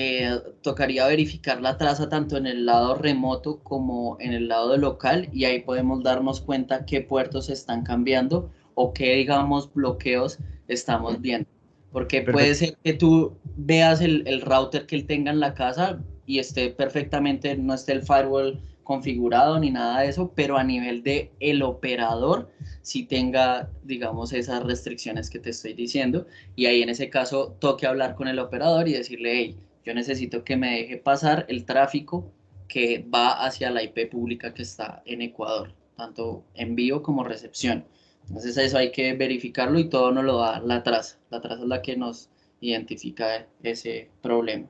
tocaría verificar la traza tanto en el lado remoto como en el lado local, y ahí podemos darnos cuenta qué puertos se están cambiando o qué, digamos, bloqueos estamos viendo. Porque puede ser que tú veas el router que él tenga en la casa y esté perfectamente, no esté el firewall configurado ni nada de eso, pero a nivel de el operador sí tenga, digamos, esas restricciones que te estoy diciendo, y ahí en ese caso toque hablar con el operador y decirle, hey, yo necesito que me deje pasar el tráfico que va hacia la IP pública que está en Ecuador, tanto envío como recepción. Entonces eso hay que verificarlo y todo nos lo da la traza. La traza es la que nos identifica ese problema.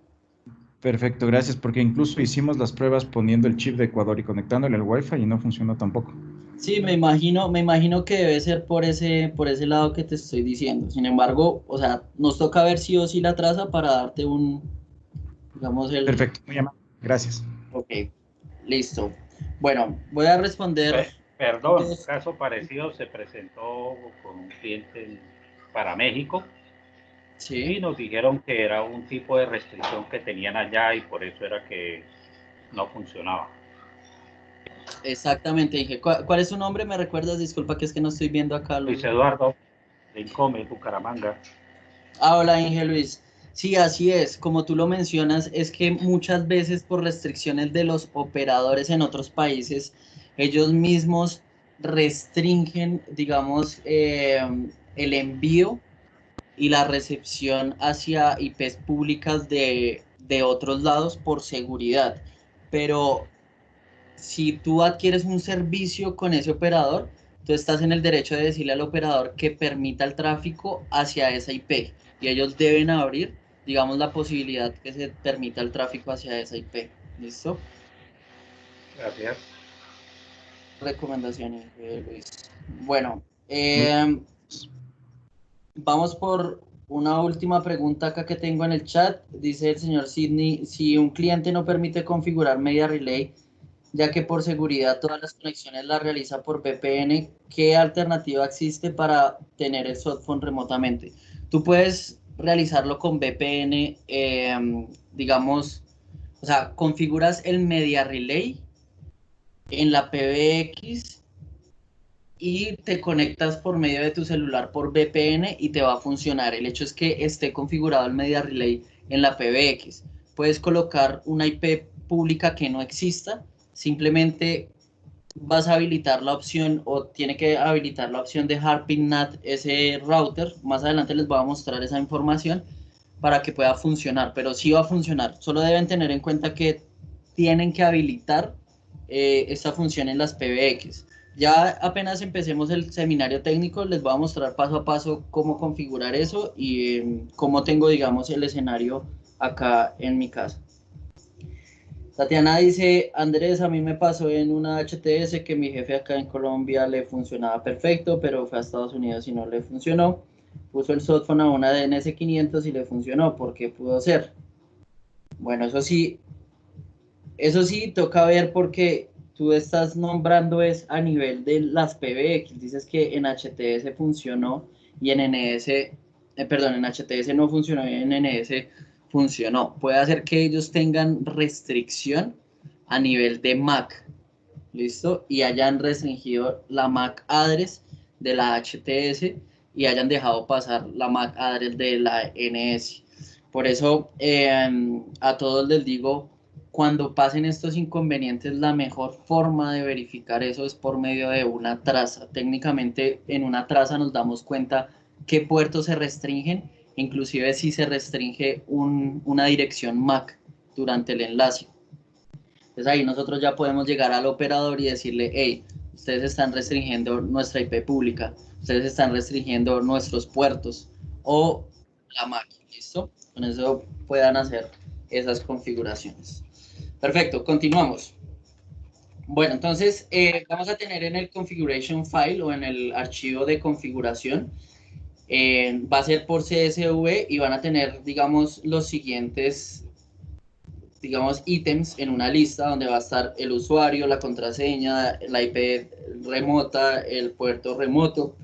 Perfecto, gracias, porque incluso hicimos las pruebas poniendo el chip de Ecuador y conectándole al Wi-Fi y no funcionó tampoco. Sí, me imagino que debe ser por ese lado que te estoy diciendo. Sin embargo, o sea, nos toca ver sí o sí la traza para darte un, digamos, Perfecto, muy amable, gracias. Ok, listo. Bueno, voy a responder. Perdón, un caso parecido se presentó con un cliente para México. Sí. Y nos dijeron que era un tipo de restricción que tenían allá y por eso era que no funcionaba. Exactamente, dije. ¿Cuál es su nombre? ¿Me recuerdas? Disculpa que es que no estoy viendo acá. Luis Eduardo, de Income, Bucaramanga. Hola, Inge Luis. Sí, así es. Como tú lo mencionas, es que muchas veces por restricciones de los operadores en otros países, ellos mismos restringen, digamos, el envío y la recepción hacia IPs públicas de otros lados por seguridad. Pero si tú adquieres un servicio con ese operador, tú estás en el derecho de decirle al operador que permita el tráfico hacia esa IP, y ellos deben abrir, digamos, la posibilidad que se permita el tráfico hacia esa IP. ¿Listo? Gracias. Recomendación, Luis. Bueno, vamos por una última pregunta acá que tengo en el chat. Dice el señor Sidney, si un cliente no permite configurar Media Relay, ya que por seguridad todas las conexiones las realiza por VPN, ¿qué alternativa existe para tener el softphone remotamente? Tú puedes realizarlo con VPN, digamos, o sea, configuras el Media Relay en la PBX y te conectas por medio de tu celular por VPN y te va a funcionar. El hecho es que esté configurado el Media Relay en la PBX. Puedes colocar una IP pública que no exista, simplemente vas a habilitar la opción, o tiene que habilitar la opción de Harping NAT ese router. Más adelante les voy a mostrar esa información para que pueda funcionar, pero sí va a funcionar. Solo deben tener en cuenta que tienen que habilitar esta función en las PBX. Ya apenas empecemos el seminario técnico, les voy a mostrar paso a paso cómo configurar eso y cómo tengo, digamos, el escenario acá en mi casa. Tatiana dice, Andrés, a mí me pasó en una HTS que mi jefe acá en Colombia le funcionaba perfecto, pero fue a Estados Unidos y no le funcionó. Puso el softphone a una DNS500 y le funcionó. ¿Por qué pudo ser? Bueno, eso sí, toca ver, porque tú estás nombrando es a nivel de las PBX. Dices que en HTS funcionó y en NS, perdón, en HTS no funcionó y en NS funcionó. Puede hacer que ellos tengan restricción a nivel de MAC, ¿listo? Y hayan restringido la MAC address de la HTS y hayan dejado pasar la MAC address de la NS. Por eso a todos les digo, cuando pasen estos inconvenientes, la mejor forma de verificar eso es por medio de una traza. Técnicamente, en una traza nos damos cuenta qué puertos se restringen, inclusive si se restringe una dirección MAC durante el enlace. Entonces ahí nosotros ya podemos llegar al operador y decirle, hey, ustedes están restringiendo nuestra IP pública, ustedes están restringiendo nuestros puertos o la MAC, ¿listo? Con eso puedan hacer esas configuraciones. Perfecto, continuamos. Bueno, entonces vamos a tener en el configuration file o en el archivo de configuración, va a ser por CSV y van a tener, digamos, los siguientes, digamos, ítems en una lista donde va a estar el usuario, la contraseña, la IP remota, el puerto remoto,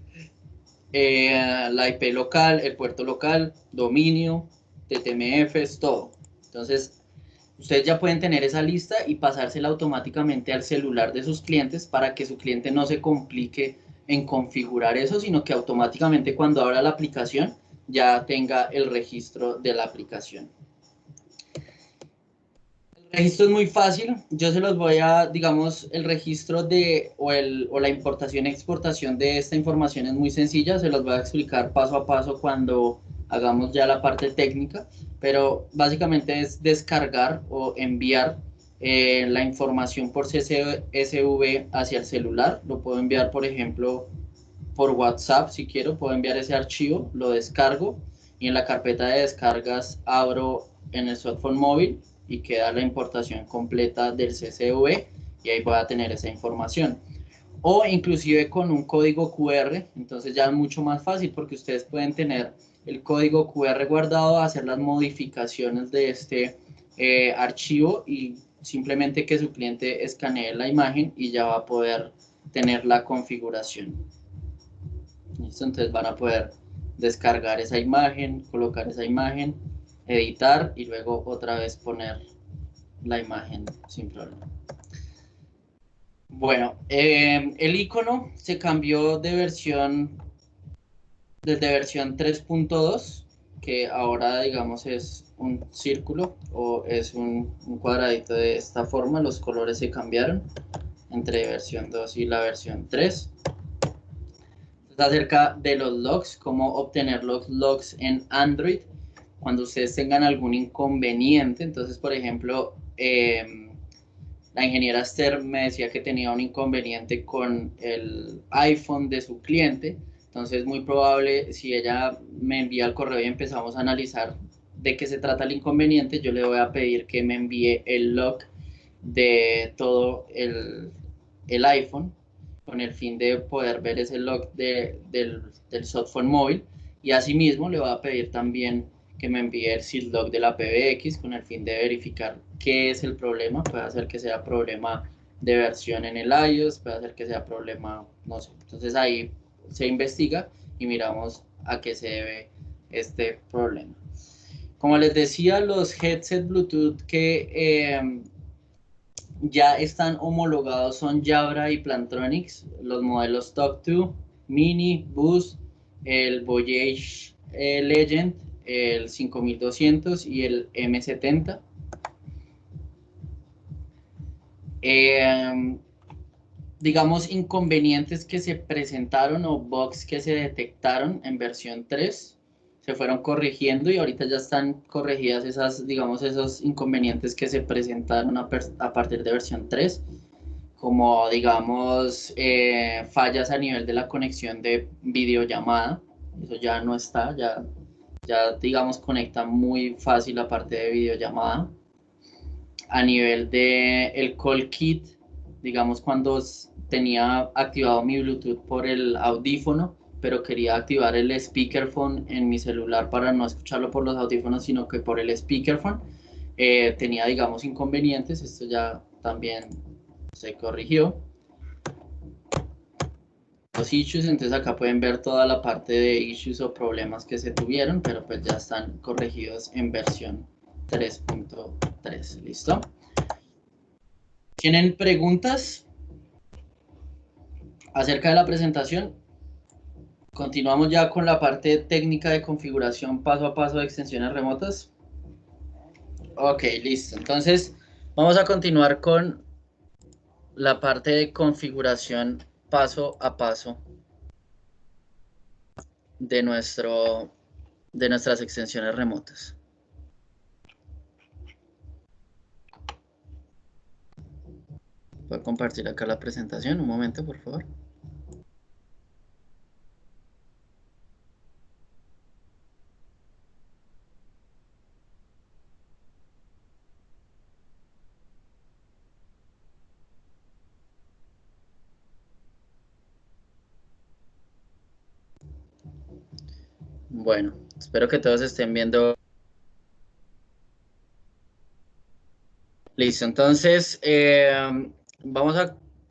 la IP local, el puerto local, dominio, TTMFs, todo. Entonces, ustedes ya pueden tener esa lista y pasársela automáticamente al celular de sus clientes para que su cliente no se complique en configurar eso, sino que automáticamente cuando abra la aplicación ya tenga el registro de la aplicación. El registro es muy fácil, yo se los voy a, digamos, el registro o la importación y exportación de esta información es muy sencilla, se los voy a explicar paso a paso cuando hagamos ya la parte técnica, pero básicamente es descargar o enviar la información por CSV hacia el celular. Lo puedo enviar, por ejemplo, por WhatsApp si quiero, puedo enviar ese archivo, lo descargo y en la carpeta de descargas abro en el softphone móvil y queda la importación completa del CSV y ahí voy a tener esa información. O inclusive con un código QR, entonces ya es mucho más fácil porque ustedes pueden tener el código QR guardado, hacer las modificaciones de este archivo y simplemente que su cliente escanee la imagen y ya va a poder tener la configuración. ¿Listo? Entonces van a poder descargar esa imagen, colocar esa imagen, editar y luego otra vez poner la imagen sin problema. Bueno, el icono se cambió de versión, desde versión 3.2, que ahora digamos es un círculo o es un cuadradito de esta forma. Los colores se cambiaron entre versión 2 y la versión 3. Acerca de los logs, cómo obtener los logs en Android cuando ustedes tengan algún inconveniente. Entonces, por ejemplo, la ingeniera Esther me decía que tenía un inconveniente con el iPhone de su cliente. Entonces, muy probable, si ella me envía el correo y empezamos a analizar de qué se trata el inconveniente, yo le voy a pedir que me envíe el log de todo el iPhone, con el fin de poder ver ese log del softphone móvil, y asimismo le voy a pedir también que me envíe el syslog de la PBX con el fin de verificar qué es el problema. Puede ser que sea problema de versión en el iOS, puede ser que sea problema, no sé. Entonces ahí se investiga y miramos a qué se debe este problema. Como les decía, los headset Bluetooth que ya están homologados son Jabra y Plantronics, los modelos Talk2, Mini, Boost, el Voyage Legend, el 5200 y el M70. Digamos, inconvenientes que se presentaron o bugs que se detectaron en versión 3 se fueron corrigiendo y ahorita ya están corregidas esas, digamos, esos inconvenientes que se presentaron a partir de versión 3, como, digamos, fallas a nivel de la conexión de videollamada. Eso ya no está, ya digamos, conecta muy fácil la parte de videollamada. A nivel de el call kit, digamos, cuando tenía activado mi Bluetooth por el audífono, pero quería activar el speakerphone en mi celular para no escucharlo por los audífonos, sino que por el speakerphone, tenía, digamos, inconvenientes. Esto ya también se corrigió. Los issues, entonces acá pueden ver toda la parte de issues o problemas que se tuvieron, pero pues ya están corregidos en versión 3.3. ¿Listo? ¿Tienen preguntas acerca de la presentación? Continuamos ya con la parte técnica de configuración paso a paso de extensiones remotas. Ok, listo. Entonces, Vamos a continuar con la parte de configuración paso a paso de nuestras extensiones remotas. Voy a compartir acá la presentación, un momento, por favor. Bueno, espero que todos estén viendo. Listo, entonces vamos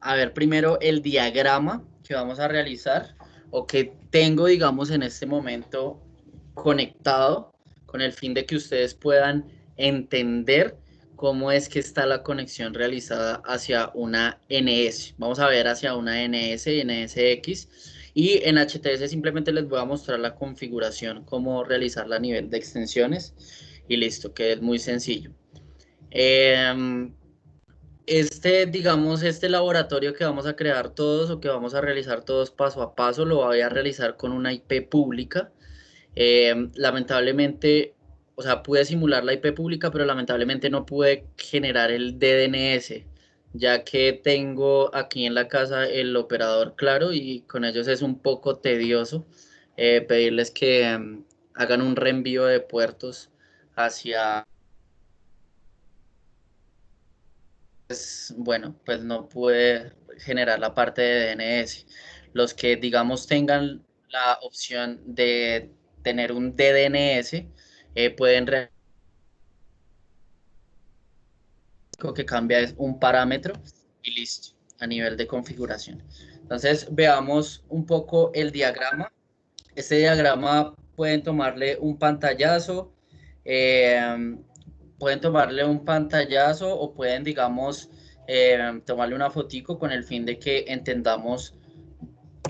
a ver primero el diagrama que vamos a realizar o que tengo, digamos, en este momento conectado con el fin de que ustedes puedan entender cómo es que está la conexión realizada hacia una NS. Vamos a ver hacia una NS y NSX. Y en HTS simplemente les voy a mostrar la configuración, cómo realizarla a nivel de extensiones y listo, que es muy sencillo. Digamos, este laboratorio que vamos a crear todos o que vamos a realizar todos paso a paso, lo voy a realizar con una IP pública. Lamentablemente, o sea, pude simular la IP pública, pero lamentablemente no pude generar el DNS, ya que tengo aquí en la casa el operador Claro y con ellos es un poco tedioso pedirles que hagan un reenvío de puertos hacia... Bueno, pues no pude generar la parte de DNS. Los que, digamos, tengan la opción de tener un DDNS, pueden que cambia es un parámetro y listo, a nivel de configuración. Entonces, veamos un poco el diagrama. Este diagrama pueden tomarle un pantallazo, o pueden, digamos, tomarle una fotico con el fin de que entendamos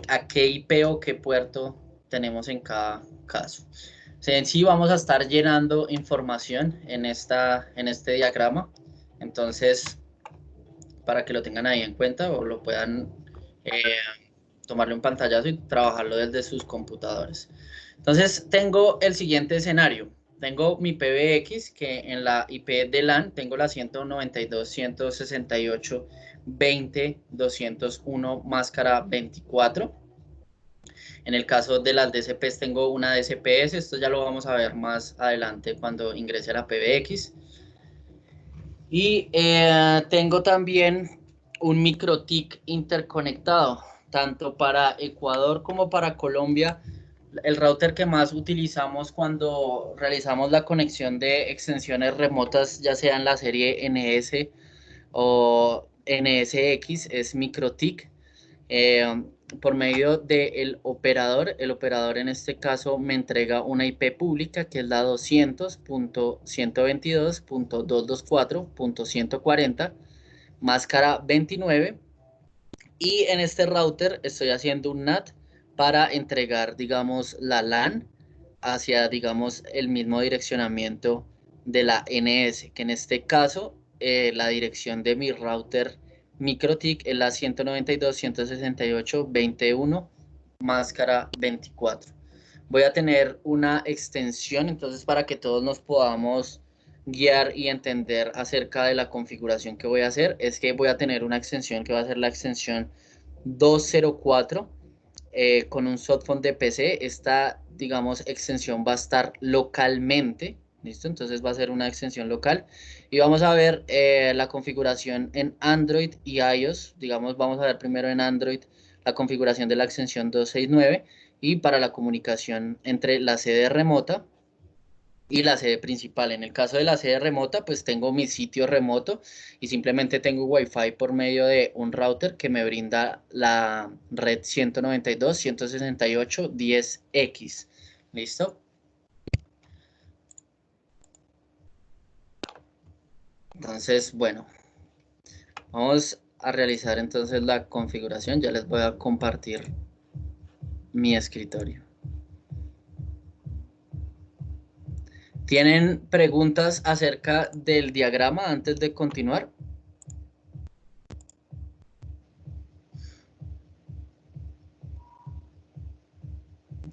a qué IP o qué puerto tenemos en cada caso. O sea, en sí vamos a estar llenando información en este diagrama. Entonces, para que lo tengan ahí en cuenta o lo puedan tomarle un pantallazo y trabajarlo desde sus computadores. Entonces, tengo el siguiente escenario. Tengo mi PBX, que en la IP de LAN tengo la 192.168.20.201 máscara 24. En el caso de las DCPs tengo una DCPS, esto ya lo vamos a ver más adelante cuando ingrese a la PBX. Y tengo también un MikroTik interconectado, tanto para Ecuador como para Colombia. El router que más utilizamos cuando realizamos la conexión de extensiones remotas, ya sea en la serie NS o NSX, es MikroTik. Por medio del operador, el operador en este caso me entrega una IP pública que es la 200.122.224.140 máscara 29, y en este router estoy haciendo un NAT para entregar, digamos, la LAN hacia, digamos, el mismo direccionamiento de la NS, que en este caso la dirección de mi router MikroTik es la 192.168.21 máscara 24. Voy a tener una extensión, entonces, para que todos nos podamos guiar y entender acerca de la configuración que voy a hacer, es que voy a tener una extensión que va a ser la extensión 204 con un softphone de PC. Esta, digamos, extensión va a estar localmente, ¿listo? Entonces va a ser una extensión local y vamos a ver la configuración en Android y iOS. Digamos, vamos a ver primero en Android la configuración de la extensión 269 y para la comunicación entre la sede remota y la sede principal. En el caso de la sede remota, pues tengo mi sitio remoto y simplemente tengo Wi-Fi por medio de un router que me brinda la red 192.168.10x. ¿Listo? Entonces, bueno, vamos a realizar entonces la configuración. Ya les voy a compartir mi escritorio. ¿Tienen preguntas acerca del diagrama antes de continuar?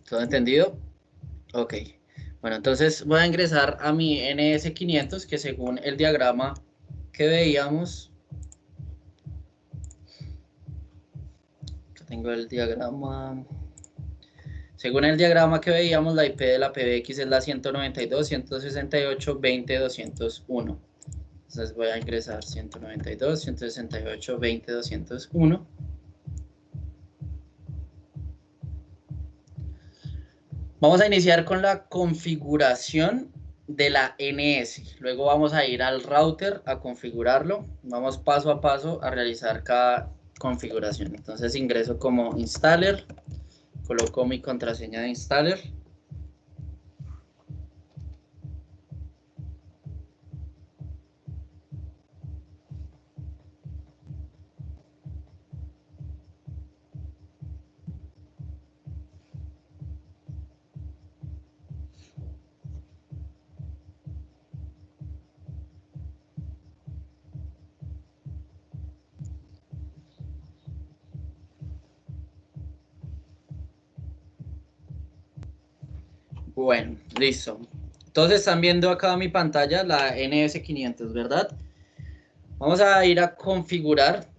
¿Todo entendido? Ok. Bueno, entonces voy a ingresar a mi NS500, que según el diagrama que veíamos, tengo el diagrama. Según el diagrama que veíamos, la IP de la PBX es la 192.168.20.201. Entonces voy a ingresar 192.168.20.201. Vamos a iniciar con la configuración de la NS. Luego vamos a ir al router a configurarlo. Vamos paso a paso a realizar cada configuración. Entonces ingreso como installer. Coloco mi contraseña de installer. Bueno, listo. Entonces están viendo acá mi pantalla la NS500, ¿verdad? Vamos a ir a configurar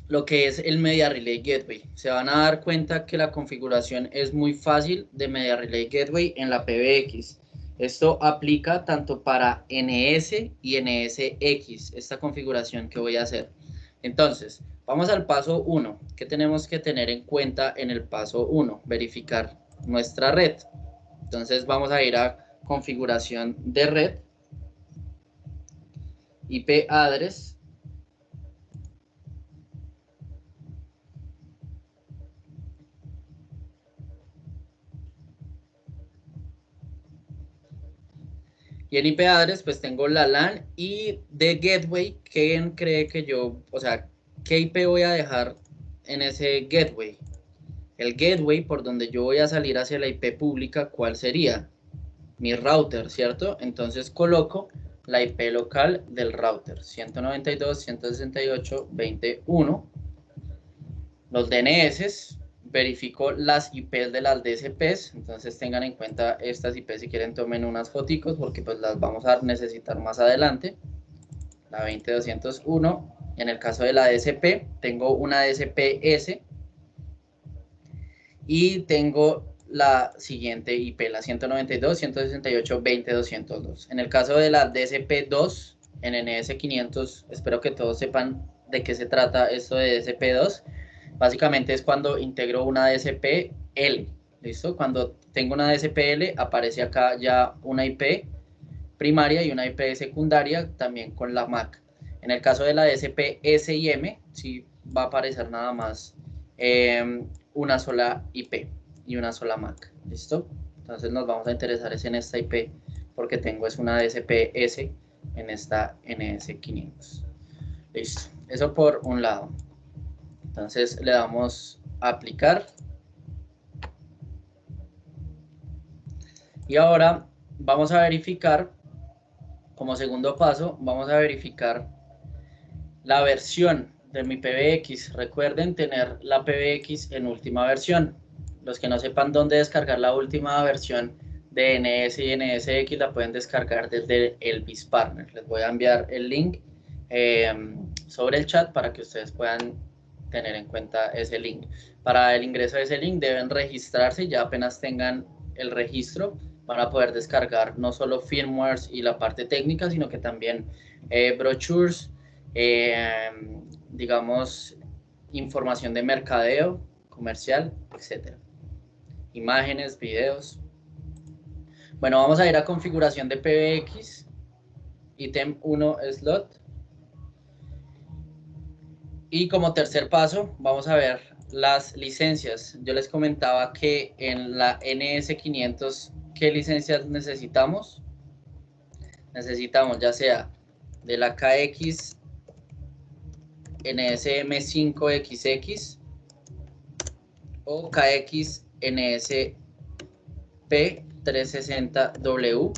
lo que es el Media Relay Gateway. Se van a dar cuenta que la configuración es muy fácil de Media Relay Gateway en la PBX. Esto aplica tanto para NS y NSX, esta configuración que voy a hacer. Entonces, vamos al paso 1. ¿Qué tenemos que tener en cuenta en el paso 1? Verificar nuestra red. Entonces vamos a ir a configuración de red, IP address, y en IP address pues tengo la LAN y de gateway. ¿Quién cree que yo, o sea, qué IP voy a dejar en ese gateway? El gateway por donde yo voy a salir hacia la IP pública, ¿cuál sería? Mi router, ¿cierto? Entonces coloco la IP local del router, 192.168.20.1. Los DNS, verifico las IPs de las DSPs, entonces tengan en cuenta estas IPs si quieren tomen unas foticos porque pues las vamos a necesitar más adelante. La 20.201, en el caso de la DSP, tengo una DSP-S y tengo la siguiente IP, la 192.168.20.202. En el caso de la DSP2, en NS500, espero que todos sepan de qué se trata esto de DSP2. Básicamente es cuando integro una DSP-L, ¿listo? Cuando tengo una DSP-L aparece acá ya una IP primaria y una IP secundaria también con la MAC. En el caso de la DSP-S y M, sí va a aparecer nada más una sola IP y una sola MAC, ¿listo? Entonces nos vamos a interesar es en esta IP porque tengo es una DSP-S en esta NS500. Listo, eso por un lado. Entonces le damos a aplicar. Y ahora vamos a verificar, como segundo paso, vamos a verificar la versión de mi PBX. Recuerden tener la PBX en última versión. Los que no sepan dónde descargar la última versión de NS y NSX la pueden descargar desde el BIS Partner. Les voy a enviar el link sobre el chat para que ustedes puedan tener en cuenta ese link. Para el ingreso a ese link deben registrarse, ya apenas tengan el registro van a poder descargar no solo firmwares y la parte técnica, sino que también brochures, digamos, información de mercadeo, comercial, etc. Imágenes, videos. Bueno, vamos a ir a configuración de PBX, ítem 1 slot. Y como tercer paso, vamos a ver las licencias. Yo les comentaba que en la NS500, ¿qué licencias necesitamos? Necesitamos ya sea de la KX NSM5XX o KX NSP360W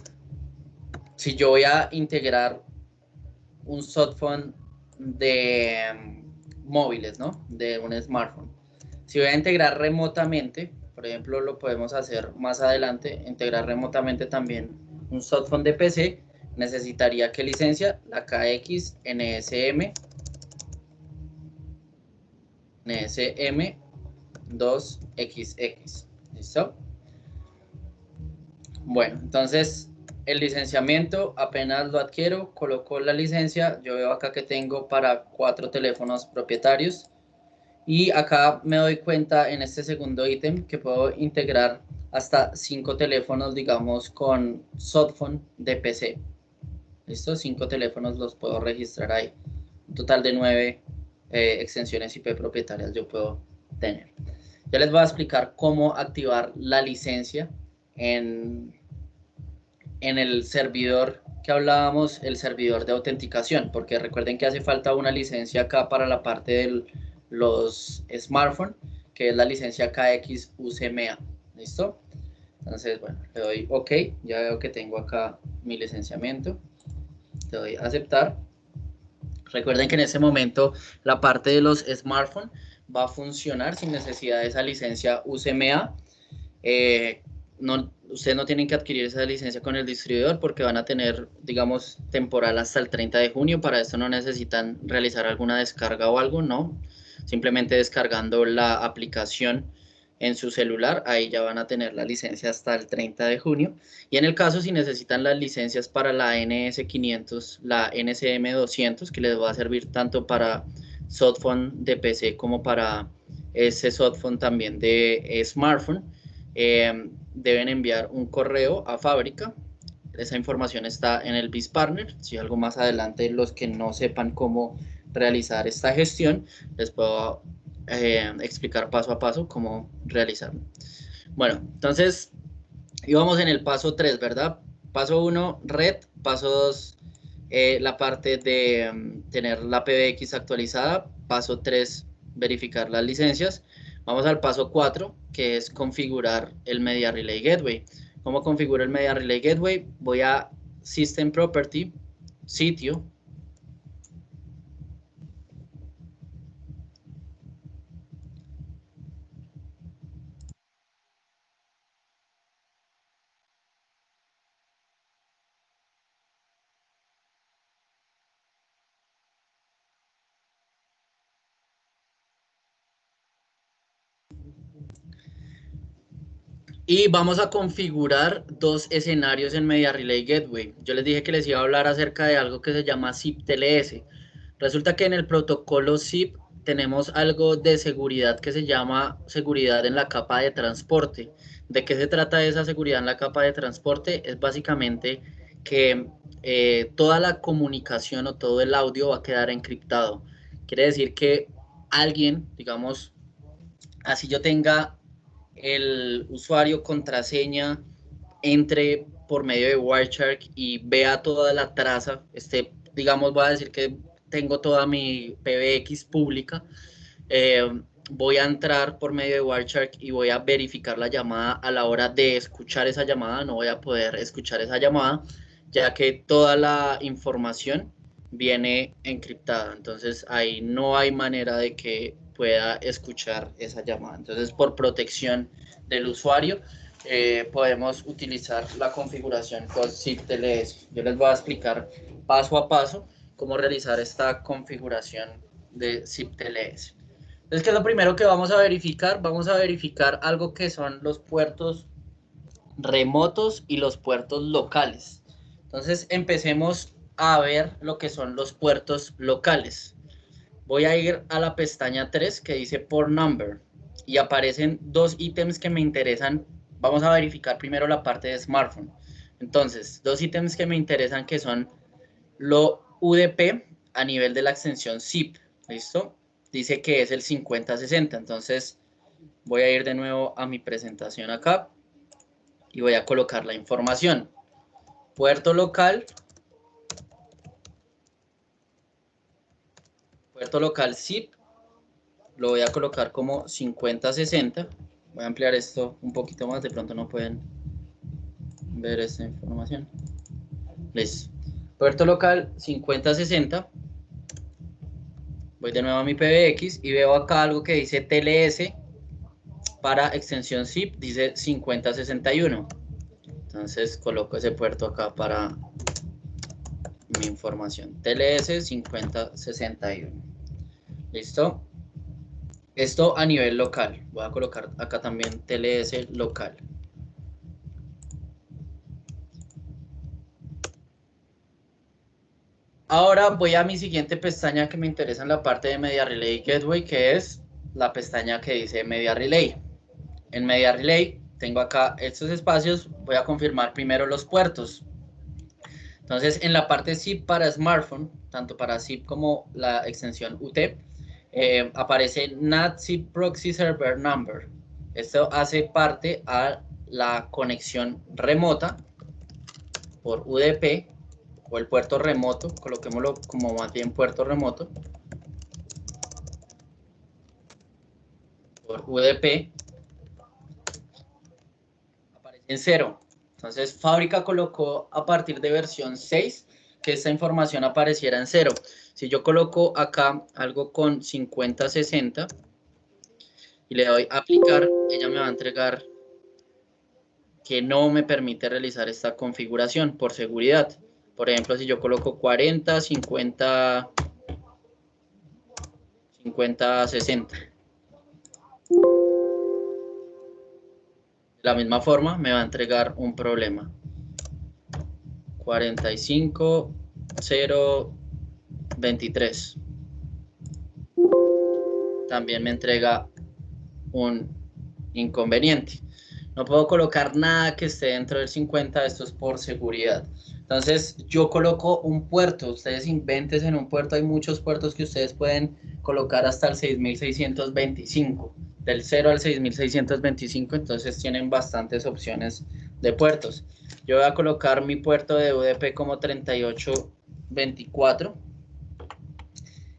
si yo voy a integrar un softphone de móviles, ¿no? De un smartphone. Si voy a integrar remotamente, por ejemplo, lo podemos hacer más adelante, integrar remotamente también un softphone de PC, necesitaría ¿qué licencia? La KX NSM 2XX. ¿Listo? Bueno, entonces el licenciamiento apenas lo adquiero, coloco la licencia, yo veo acá que tengo para 4 teléfonos propietarios y acá me doy cuenta en este segundo ítem que puedo integrar hasta 5 teléfonos, digamos, con softphone de PC. ¿Listo? 5 teléfonos los puedo registrar ahí. Un total de 9 extensiones IP propietarias yo puedo tener. Ya les voy a explicar cómo activar la licencia en el servidor que hablábamos, el servidor de autenticación, porque recuerden que hace falta una licencia acá para la parte de los smartphones, que es la licencia KX UCMA. ¿Listo? Entonces, bueno, le doy OK, ya veo que tengo acá mi licenciamiento, le doy a aceptar. Recuerden que en ese momento la parte de los smartphones va a funcionar sin necesidad de esa licencia UCMA. Ustedes no tienen que adquirir esa licencia con el distribuidor porque van a tener, digamos, temporal hasta el 30 de junio. Para esto no necesitan realizar alguna descarga o algo, no. Simplemente descargando la aplicación en su celular, ahí ya van a tener la licencia hasta el 30 de junio. Y en el caso, si necesitan las licencias para la NS500, la NSM200, que les va a servir tanto para softphone de PC como para ese softphone también de smartphone, deben enviar un correo a fábrica. Esa información está en el BizPartner. Si algo más adelante, los que no sepan cómo realizar esta gestión, les puedo explicar paso a paso cómo realizarlo. Bueno, entonces íbamos en el paso 3, ¿verdad? Paso 1, red. Paso 2, la parte de tener la PBX actualizada. Paso 3, verificar las licencias. Vamos al paso 4, que es configurar el Media Relay Gateway. ¿Cómo configuro el Media Relay Gateway? Voy a System Property, sitio. Y vamos a configurar dos escenarios en Media Relay Gateway. Yo les dije que les iba a hablar acerca de algo que se llama SIP TLS. Resulta que en el protocolo SIP tenemos algo de seguridad que se llama seguridad en la capa de transporte. ¿De qué se trata esa seguridad en la capa de transporte? Es básicamente que toda la comunicación o todo el audio va a quedar encriptado. Quiere decir que alguien, digamos, así yo tenga el usuario, contraseña, entre por medio de Wireshark y vea toda la traza, digamos, voy a decir que tengo toda mi PBX pública, voy a entrar por medio de Wireshark y voy a verificar la llamada. A la hora de escuchar esa llamada, no voy a poder escuchar esa llamada, ya que toda la información viene encriptada. Entonces, ahí no hay manera de que pueda escuchar esa llamada. Entonces, por protección del usuario, podemos utilizar la configuración con SIP TLS. Yo les voy a explicar paso a paso cómo realizar esta configuración de SIP TLS. Entonces, ¿qué es lo primero que vamos a verificar? Vamos a verificar algo que son los puertos remotos y los puertos locales. Entonces, empecemos a ver lo que son los puertos locales. Voy a ir a la pestaña 3 que dice Port Number y aparecen dos ítems que me interesan. Vamos a verificar primero la parte de smartphone. Entonces, dos ítems que me interesan que son lo UDP a nivel de la extensión SIP. ¿Listo? Dice que es el 5060. Entonces, voy a ir de nuevo a mi presentación acá y voy a colocar la información. Puerto local. Puerto local SIP, lo voy a colocar como 5060. Voy a ampliar esto un poquito más, de pronto no pueden ver esta información. Listo. Puerto local 5060. Voy de nuevo a mi PBX y veo acá algo que dice TLS para extensión zip, dice 5061. Entonces coloco ese puerto acá para mi información. TLS 5061. ¿Listo? Esto a nivel local. Voy a colocar acá también TLS local. Ahora voy a mi siguiente pestaña que me interesa en la parte de Media Relay Gateway, que es la pestaña que dice Media Relay. En Media Relay tengo acá estos espacios. Voy a confirmar primero los puertos. Entonces, en la parte zip para smartphone, tanto para zip como la extensión UT, aparece NAT zip proxy server number. Esto hace parte a la conexión remota por UDP o el puerto remoto, coloquémoslo como más bien puerto remoto, por UDP, aparece en 0. Entonces, fábrica colocó a partir de versión 6 que esta información apareciera en 0. Si yo coloco acá algo con 5060 y le doy a aplicar, ella me va a entregar que no me permite realizar esta configuración por seguridad. Por ejemplo, si yo coloco 40, 50, 50, 60. De la misma forma me va a entregar un problema. 45, 0, 23. También me entrega un inconveniente. No puedo colocar nada que esté dentro del 50, esto es por seguridad. Entonces yo coloco un puerto, ustedes inventen en un puerto, hay muchos puertos que ustedes pueden colocar hasta el 6625, del 0 al 6625, entonces tienen bastantes opciones de puertos. Yo voy a colocar mi puerto de UDP como 3824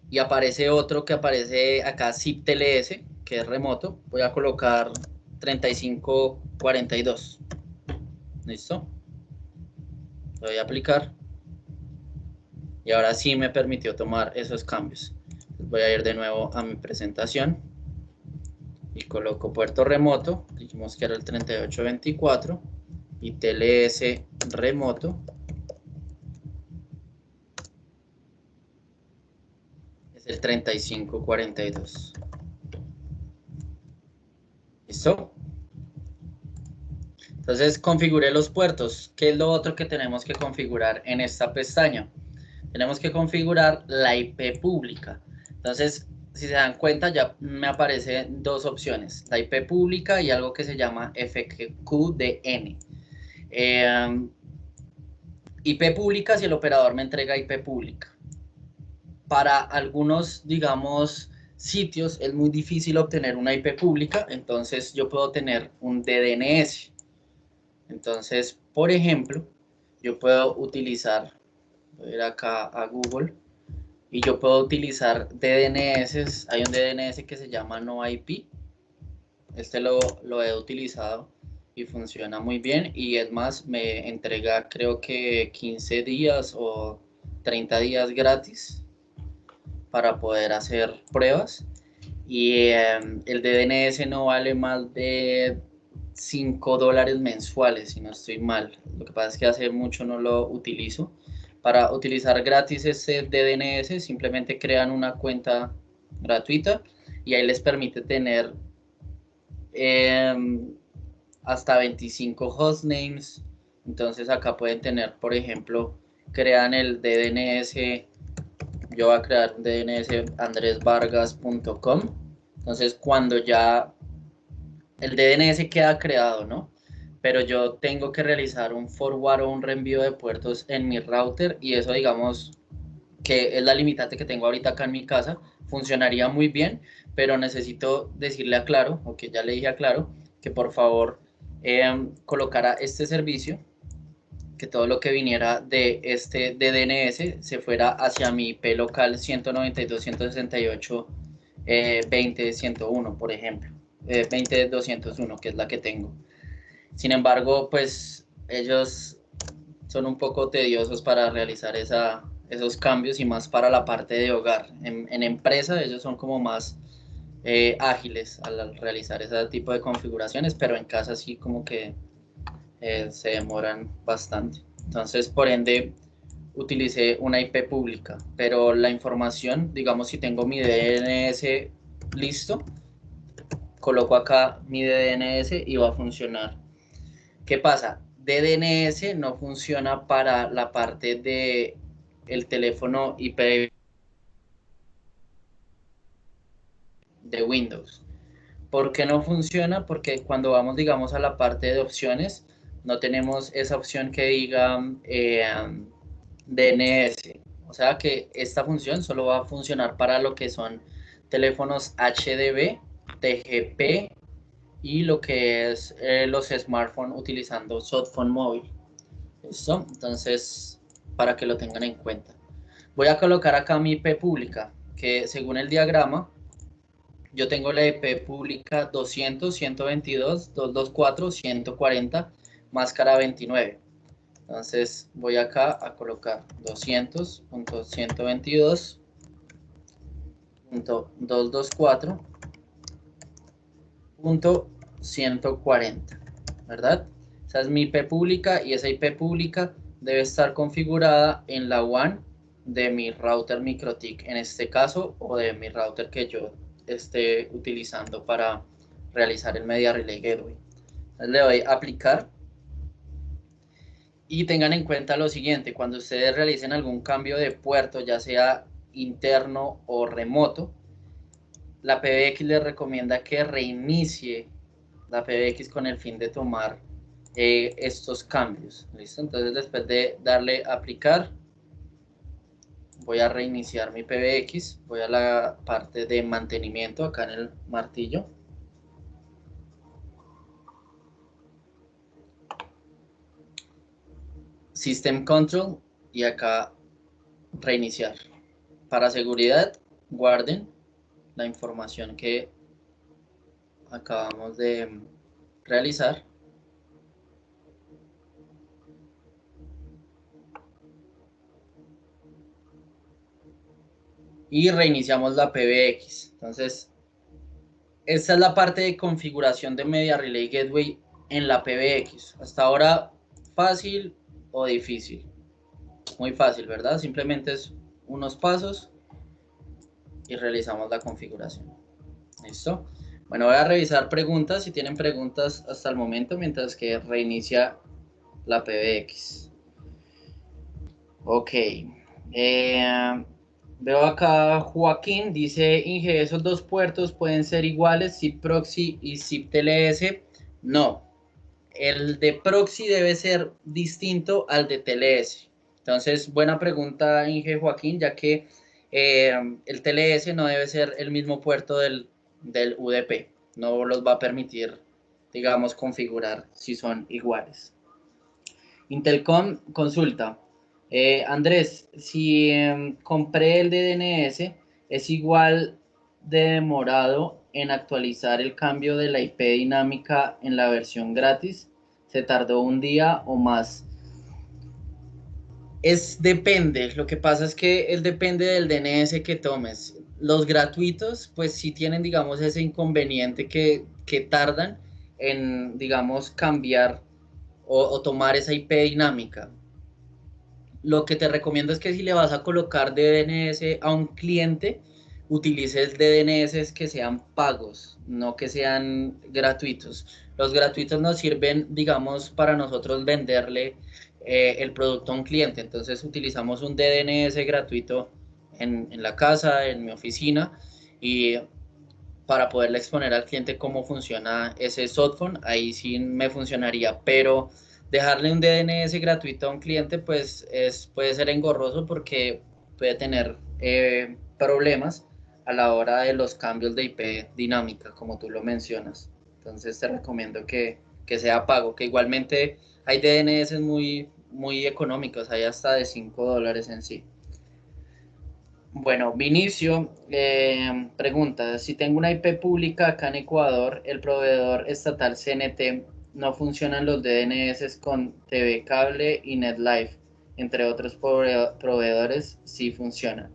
y aparece otro que aparece acá, zip TLS, que es remoto. Voy a colocar 3542. ¿Listo? Lo voy a aplicar. Y ahora sí me permitió tomar esos cambios. Voy a ir de nuevo a mi presentación. Y coloco puerto remoto. Dijimos que era el 3824. Y TLS remoto. Es el 3542. ¿Listo? Entonces configuré los puertos. ¿Qué es lo otro que tenemos que configurar en esta pestaña? Tenemos que configurar la IP pública. Entonces, si se dan cuenta, ya me aparecen dos opciones. La IP pública y algo que se llama FQDN. IP pública si el operador me entrega IP pública. Para algunos, digamos, sitios es muy difícil obtener una IP pública, entonces yo puedo tener un DDNS. Entonces, por ejemplo, yo puedo utilizar, voy a ir acá a Google, y yo puedo utilizar DNS. Hay un DNS que se llama NoIP. Este lo he utilizado y funciona muy bien. Y es más, me entrega creo que 15 días o 30 días gratis para poder hacer pruebas. Y el DNS no vale más de $5 mensuales, si no estoy mal. Lo que pasa es que hace mucho no lo utilizo. Para utilizar gratis este DNS, simplemente crean una cuenta gratuita y ahí les permite tener hasta 25 hostnames. Entonces acá pueden tener, por ejemplo, crean el DNS. Yo voy a crear un DNS andresvargas.com. Entonces cuando ya el DNS queda creado, ¿no? Pero yo tengo que realizar un forward o un reenvío de puertos en mi router y eso, digamos, que es la limitante que tengo ahorita acá en mi casa. Funcionaría muy bien, pero necesito decirle a Claro, o que ya le dije a Claro, que por favor colocara este servicio, que todo lo que viniera de este DNS se fuera hacia mi IP local 192.168.20.101, por ejemplo. 20.201, que es la que tengo. Sin embargo, pues ellos son un poco tediosos para realizar esos cambios y más para la parte de hogar. En empresa ellos son como más ágiles al realizar ese tipo de configuraciones, pero en casa sí como que se demoran bastante. Entonces, por ende, utilicé una IP pública, pero la información, digamos, si tengo mi DNS listo, coloco acá mi DNS y va a funcionar. ¿Qué pasa? DNS no funciona para la parte de el teléfono IP de Windows. ¿Por qué no funciona? Porque cuando vamos, digamos, a la parte de opciones, no tenemos esa opción que diga DNS. O sea que esta función solo va a funcionar para lo que son teléfonos HDB, TGP y lo que es los smartphones utilizando softphone móvil. ¿Listo? Entonces, para que lo tengan en cuenta. Voy a colocar acá mi IP pública, que según el diagrama, yo tengo la IP pública 200, 122, 224, 140, máscara 29. Entonces voy acá a colocar 200.122.224.140, ¿verdad? Esa es mi IP pública y esa IP pública debe estar configurada en la WAN de mi router MikroTik en este caso, o de mi router que yo esté utilizando para realizar el Media Relay Gateway. Entonces le doy a aplicar y tengan en cuenta lo siguiente: cuando ustedes realicen algún cambio de puerto, ya sea interno o remoto, la PBX les recomienda que reinicie la PBX con el fin de tomar estos cambios. ¿Listo? Entonces, después de darle a aplicar, voy a reiniciar mi PBX, voy a la parte de mantenimiento acá en el martillo. System Control y acá reiniciar. Para seguridad, guarden la información que acabamos de realizar. Y reiniciamos la PBX. Entonces, esta es la parte de configuración de Media Relay Gateway en la PBX. Hasta ahora, fácil o difícil. Muy fácil, ¿verdad? Simplemente es unos pasos y realizamos la configuración. ¿Listo? Bueno, voy a revisar preguntas, si tienen preguntas hasta el momento, mientras que reinicia la PBX. Ok. Veo acá Joaquín, dice: Inge, ¿esos dos puertos pueden ser iguales, SIP Proxy y SIP TLS? No. El de Proxy debe ser distinto al de TLS. Entonces, buena pregunta, Inge Joaquín, ya que el TLS no debe ser el mismo puerto del UDP. No los va a permitir, digamos, configurar si son iguales. Intelcom consulta. Andrés, si compré el DNS, ¿es igual de demorado en actualizar el cambio de la IP dinámica en la versión gratis? ¿Se tardó un día o más? Depende. Lo que pasa es que depende del DNS que tomes. Los gratuitos, pues sí tienen, digamos, ese inconveniente que tardan en, digamos, cambiar o tomar esa IP dinámica. Lo que te recomiendo es que si le vas a colocar DNS a un cliente, utilices DNS que sean pagos, no que sean gratuitos. Los gratuitos nos sirven, digamos, para nosotros venderle el producto a un cliente. Entonces utilizamos un DNS gratuito en la casa, en mi oficina, y para poderle exponer al cliente cómo funciona ese softphone, ahí sí me funcionaría, pero dejarle un DNS gratuito a un cliente pues puede ser engorroso porque puede tener problemas a la hora de los cambios de IP dinámica, como tú lo mencionas. Entonces te recomiendo que sea pago, que igualmente hay DNS muy económicos, hay hasta de $5 en sí. Bueno, Vinicio pregunta: si tengo una IP pública acá en Ecuador, el proveedor estatal CNT no funcionan los DNS con TV Cable y NetLife, entre otros proveedores, sí funcionan.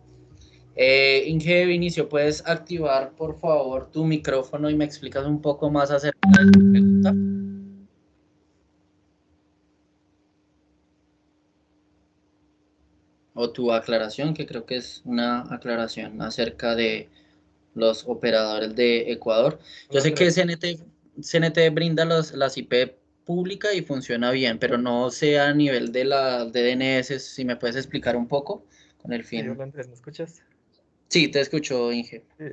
Inge Vinicio, ¿puedes activar por favor tu micrófono y me explicas un poco más acerca de tu pregunta? O tu aclaración, que creo que es una aclaración acerca de los operadores de Ecuador. Yo sé que CNT brinda las IP pública y funciona bien, pero no sé a nivel de las DNS, si me puedes explicar un poco con el Sí, fin. hola Andrés, ¿me escuchas? Sí, te escucho, Inge. Sí,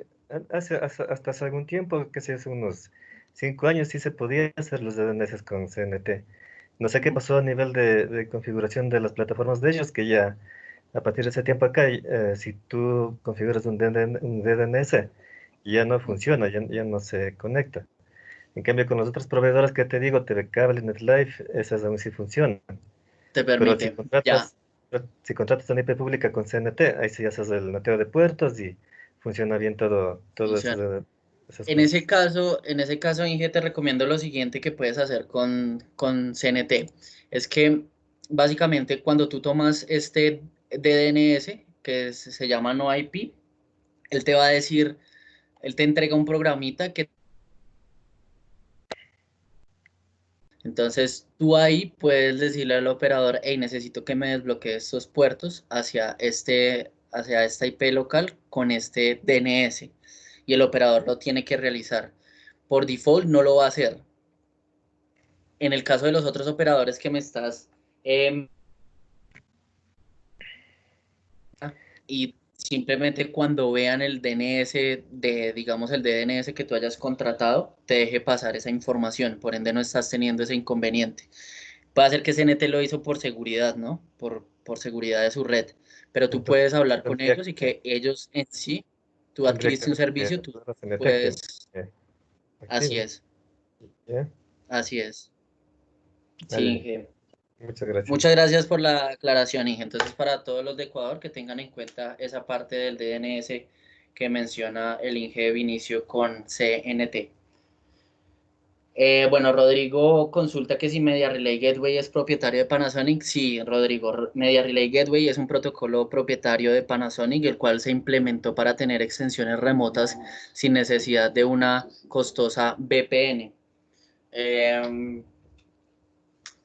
hasta hace algún tiempo, que hace unos 5 años, sí se podía hacer los DNS con CNT. No sé qué pasó a nivel de configuración de las plataformas de ellos, que ya a partir de ese tiempo acá, si tú configuras un DNS, ya no funciona, ya no se conecta. En cambio, con los otros proveedores que te digo, TV Cable, NetLife, esas aún sí funcionan. Te Pero permite, ya. si contratas una IP pública con CNT, ahí sí haces el neteo de puertos y funciona bien todo eso Funciona. esas cosas. En ese caso, Inge, te recomiendo lo siguiente que puedes hacer con CNT. Es que básicamente cuando tú tomas este DNS, que se llama no IP, él te va a decir, él te entrega un programita que entonces tú ahí puedes decirle al operador, hey, necesito que me desbloquee estos puertos hacia esta IP local con este DNS. Y el operador lo tiene que realizar. Por default no lo va a hacer. En el caso de los otros operadores que me estás y simplemente cuando vean el DNS digamos, el DNS que tú hayas contratado, te deje pasar esa información, por ende no estás teniendo ese inconveniente. Puede ser que CNT lo hizo por seguridad, ¿no? Por seguridad de su red, pero tú Entonces, puedes hablar con tendría ellos y que, que ellos en sí, tú tendría que adquiriste un servicio, tú recurrir a CNT puedes, que así active. es, ¿Ya? así es. Sí, Vale, Inge. muchas gracias. Muchas gracias por la aclaración, Inge. Entonces, para todos los de Ecuador que tengan en cuenta esa parte del DNS que menciona el Inge Vinicio con CNT. Bueno, Rodrigo consulta que si Media Relay Gateway es propietario de Panasonic. Sí, Rodrigo, Media Relay Gateway es un protocolo propietario de Panasonic, el cual se implementó para tener extensiones remotas sin necesidad de una costosa VPN.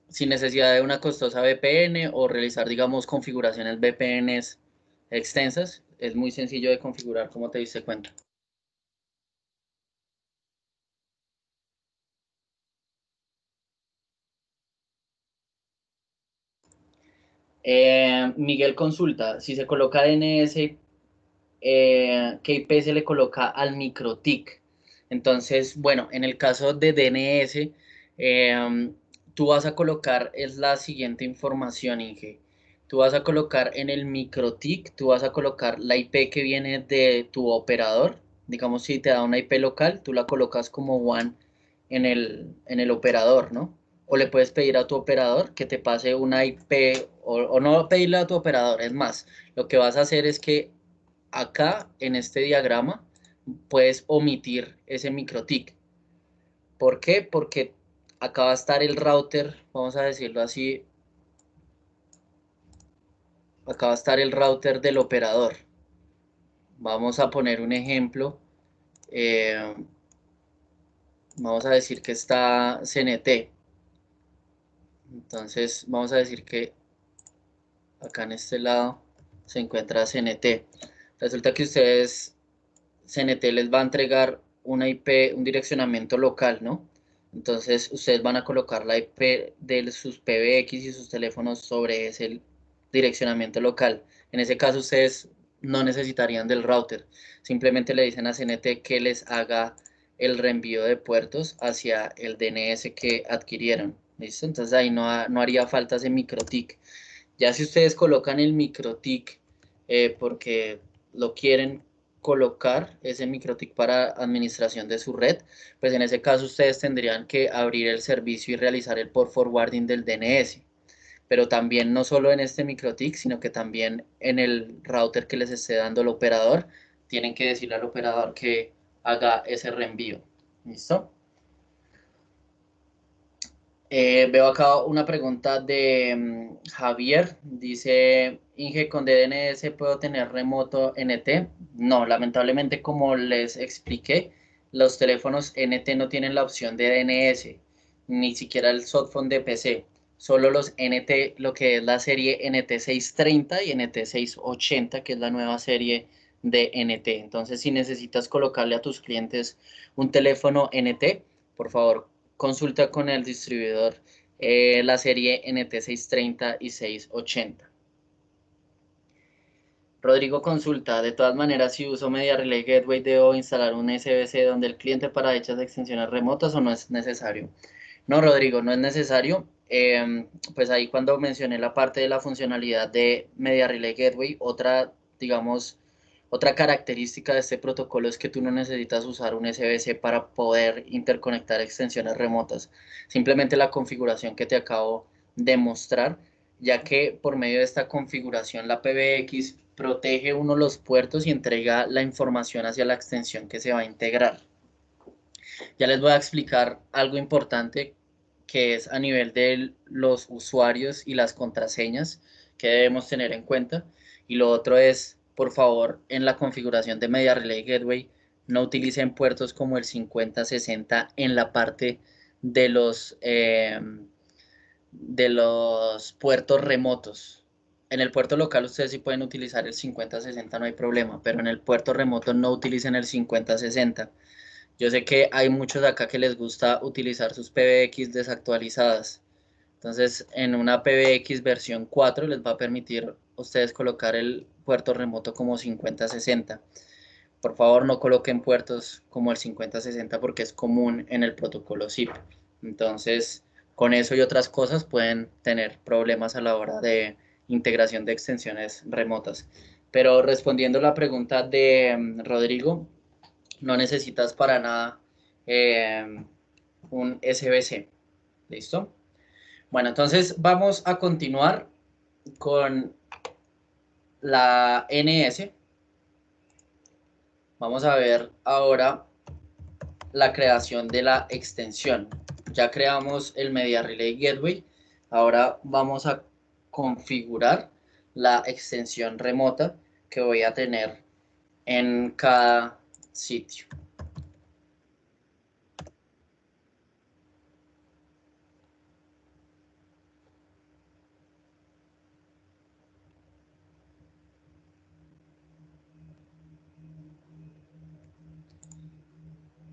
Sin necesidad de una costosa VPN o realizar, digamos, configuraciones VPNs extensas. Es muy sencillo de configurar, como te diste cuenta. Miguel consulta, si se coloca DNS, ¿qué IP se le coloca al microtik? Entonces, bueno, en el caso de DNS, tú vas a colocar, es la siguiente información, Inge. Tú vas a colocar en el microtik, tú vas a colocar la IP que viene de tu operador. Digamos, si te da una IP local, tú la colocas como WAN en el operador, ¿no? O le puedes pedir a tu operador que te pase una IP, o no pedirle a tu operador, es más, lo que vas a hacer es que acá en este diagrama puedes omitir ese microtik. ¿Por qué? Porque acá va a estar el router, vamos a decirlo así, acá va a estar el router del operador. Vamos a poner un ejemplo. eh, Vamos a decir que está CNT. Entonces vamos a decir que acá en este lado se encuentra CNT. Resulta que ustedes, CNT les va a entregar una IP, un direccionamiento local, ¿no? Entonces ustedes van a colocar la IP de sus PBX y sus teléfonos sobre ese direccionamiento local. En ese caso ustedes no necesitarían del router. Simplemente le dicen a CNT que les haga el reenvío de puertos hacia el DNS que adquirieron. ¿Listo? Entonces ahí no haría falta ese microtik. Ya si ustedes colocan el microtik porque lo quieren colocar, ese microtik para administración de su red, pues en ese caso ustedes tendrían que abrir el servicio y realizar el port forwarding del DNS. Pero también no solo en este microtik, sino que también en el router que les esté dando el operador, tienen que decirle al operador que haga ese reenvío. ¿Listo? Veo acá una pregunta de Javier. Dice, Inge, ¿con DNS puedo tener remoto NT? No, lamentablemente, como les expliqué, los teléfonos NT no tienen la opción de DNS, ni siquiera el softphone de PC. Solo los NT, lo que es la serie NT630 y NT680, que es la nueva serie de NT. Entonces, si necesitas colocarle a tus clientes un teléfono NT, por favor, consulta con el distribuidor la serie NT630 y 680. Rodrigo consulta, de todas maneras, si uso Media Relay Gateway, ¿debo instalar un SBC donde el cliente para dichas extensiones remotas o no es necesario? No, Rodrigo, no es necesario. Pues ahí cuando mencioné la parte de la funcionalidad de Media Relay Gateway, digamos, otra característica de este protocolo es que tú no necesitas usar un SBC para poder interconectar extensiones remotas. Simplemente la configuración que te acabo de mostrar, ya que por medio de esta configuración la PBX protege uno los puertos y entrega la información hacia la extensión que se va a integrar. Ya les voy a explicar algo importante que es a nivel de los usuarios y las contraseñas que debemos tener en cuenta. Y lo otro es, por favor, en la configuración de Media Relay Gateway, no utilicen puertos como el 5060 en la parte de los puertos remotos. En el puerto local ustedes sí pueden utilizar el 5060, no hay problema, pero en el puerto remoto no utilicen el 5060. Yo sé que hay muchos acá que les gusta utilizar sus PBX desactualizadas. Entonces, en una PBX versión 4 les va a permitir a ustedes colocar el puerto remoto como 5060. Por favor, no coloquen puertos como el 5060 porque es común en el protocolo SIP. Entonces, con eso y otras cosas pueden tener problemas a la hora de integración de extensiones remotas. Pero respondiendo a la pregunta de Rodrigo, no necesitas para nada un SBC. ¿Listo? Bueno, entonces vamos a continuar con la NS. Vamos a ver ahora la creación de la extensión. Ya creamos el Media Relay Gateway. Ahora vamos a configurar la extensión remota que voy a tener en cada sitio.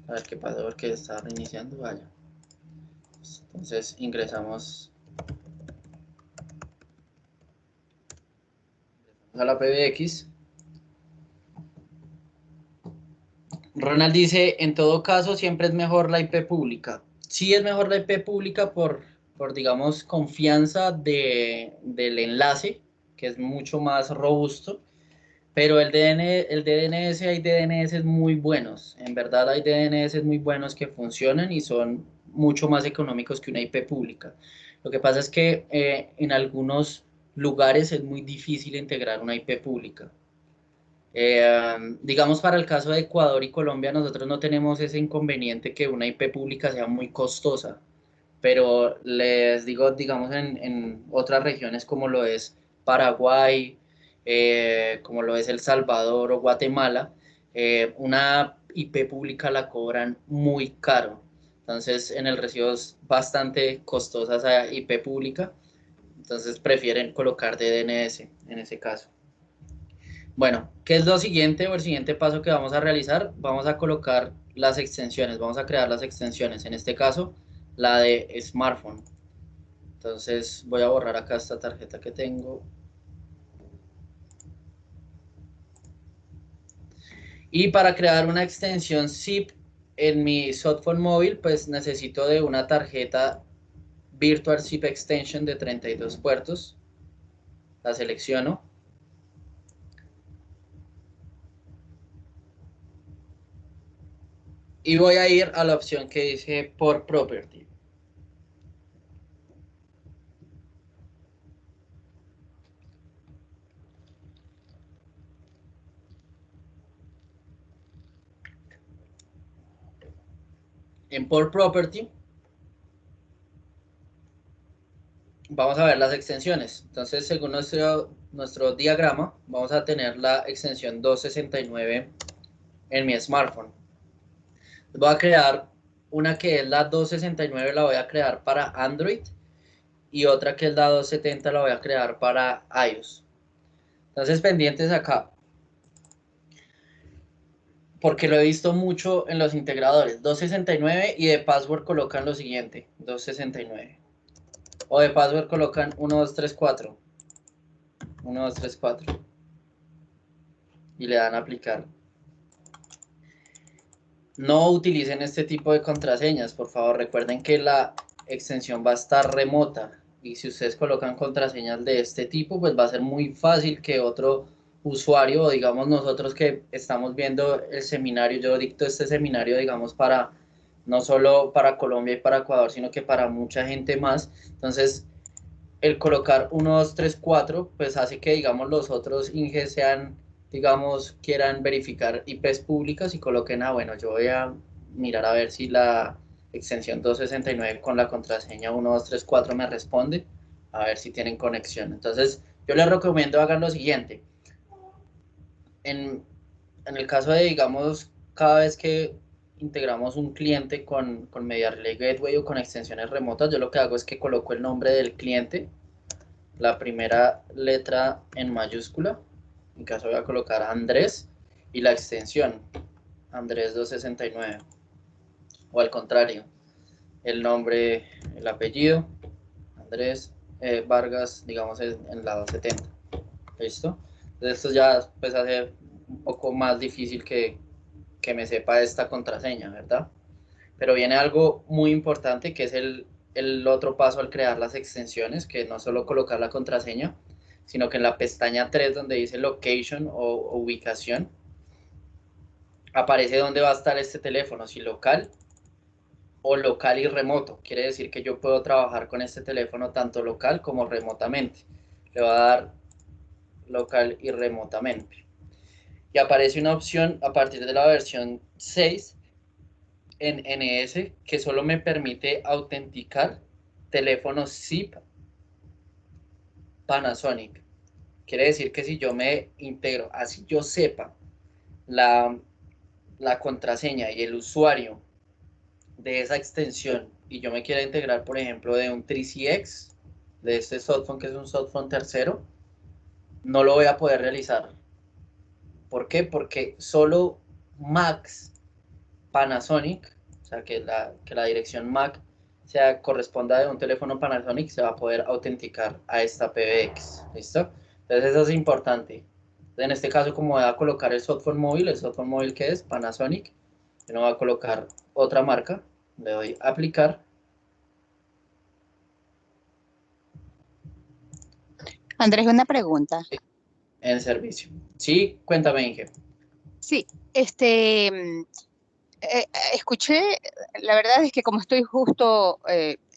A ver qué pasa porque está reiniciando. Vaya. Entonces ingresamos a la PBX. Ronald dice, en todo caso, siempre es mejor la IP pública. Sí es mejor la IP pública por digamos, confianza del enlace, que es mucho más robusto, pero el DNS, hay DNS muy buenos. En verdad hay DNS muy buenos que funcionan y son mucho más económicos que una IP pública. Lo que pasa es que en algunos lugares es muy difícil integrar una IP pública. Digamos, para el caso de Ecuador y Colombia, nosotros no tenemos ese inconveniente que una IP pública sea muy costosa, pero les digo, digamos, en otras regiones como lo es Paraguay, como lo es El Salvador o Guatemala, una IP pública la cobran muy caro. Entonces, en el recibo es bastante costosa esa IP pública, entonces prefieren colocar DNS en ese caso. Bueno, ¿qué es lo siguiente o el siguiente paso que vamos a realizar? Vamos a colocar las extensiones, vamos a crear las extensiones, en este caso la de smartphone. Entonces voy a borrar acá esta tarjeta que tengo. Y para crear una extensión zip en mi softphone móvil, pues necesito de una tarjeta Virtual Zip Extension de 32 puertos. La selecciono. Y voy a ir a la opción que dice Port Property. En Port Property vamos a ver las extensiones. Entonces, según nuestro diagrama, vamos a tener la extensión 269 en mi smartphone. Voy a crear una que es la 269, la voy a crear para Android, y otra que es la 270 la voy a crear para iOS. Entonces, pendientes acá, porque lo he visto mucho en los integradores. 269 y de password colocan lo siguiente, 269. O de password colocan 1234. 1234. Y le dan a aplicar. No utilicen este tipo de contraseñas, por favor. Recuerden que la extensión va a estar remota. Y si ustedes colocan contraseñas de este tipo, pues va a ser muy fácil que otro usuario, o digamos nosotros que estamos viendo el seminario, yo dicto este seminario, digamos, para no solo para Colombia y para Ecuador, sino que para mucha gente más. Entonces, el colocar 1, 2, 3, 4, pues hace que, digamos, los otros INGES sean, digamos, quieran verificar IPs públicas y coloquen, bueno, yo voy a mirar a ver si la extensión 269 con la contraseña 1, 2, 3, 4 me responde, a ver si tienen conexión. Entonces, yo les recomiendo hagan lo siguiente. En el caso de, digamos, cada vez que integramos un cliente con Media Relay Gateway o con extensiones remotas, yo lo que hago es que coloco el nombre del cliente, la primera letra en mayúscula, en caso voy a colocar Andrés, y la extensión, Andrés 269, o al contrario, el nombre, el apellido, Andrés Vargas, digamos en la 270, ¿listo? Entonces esto ya pues hace un poco más difícil que me sepa esta contraseña, ¿verdad? Pero viene algo muy importante que es el otro paso al crear las extensiones, que no solo colocar la contraseña, sino que en la pestaña 3 donde dice location o ubicación, aparece dónde va a estar este teléfono, si local o local y remoto. Quiere decir que yo puedo trabajar con este teléfono tanto local como remotamente. Le va a dar local y remotamente. Y aparece una opción a partir de la versión 6 en NS que solo me permite autenticar teléfonos SIP Panasonic. Quiere decir que si yo me integro, así yo sepa la contraseña y el usuario de esa extensión y yo me quiera integrar, por ejemplo, de un 3CX, de este softphone que es un softphone tercero, no lo voy a poder realizar. ¿Por qué? Porque solo Max Panasonic, o sea, que la dirección MAC corresponda de un teléfono Panasonic, se va a poder autenticar a esta PBX, ¿listo? Entonces eso es importante. En este caso, como voy a colocar el softphone móvil que es Panasonic, yo no voy a colocar otra marca, le doy a aplicar. Andrés, una pregunta. En servicio. Sí, cuéntame, Inge. Sí, escuché, la verdad es que como estoy justo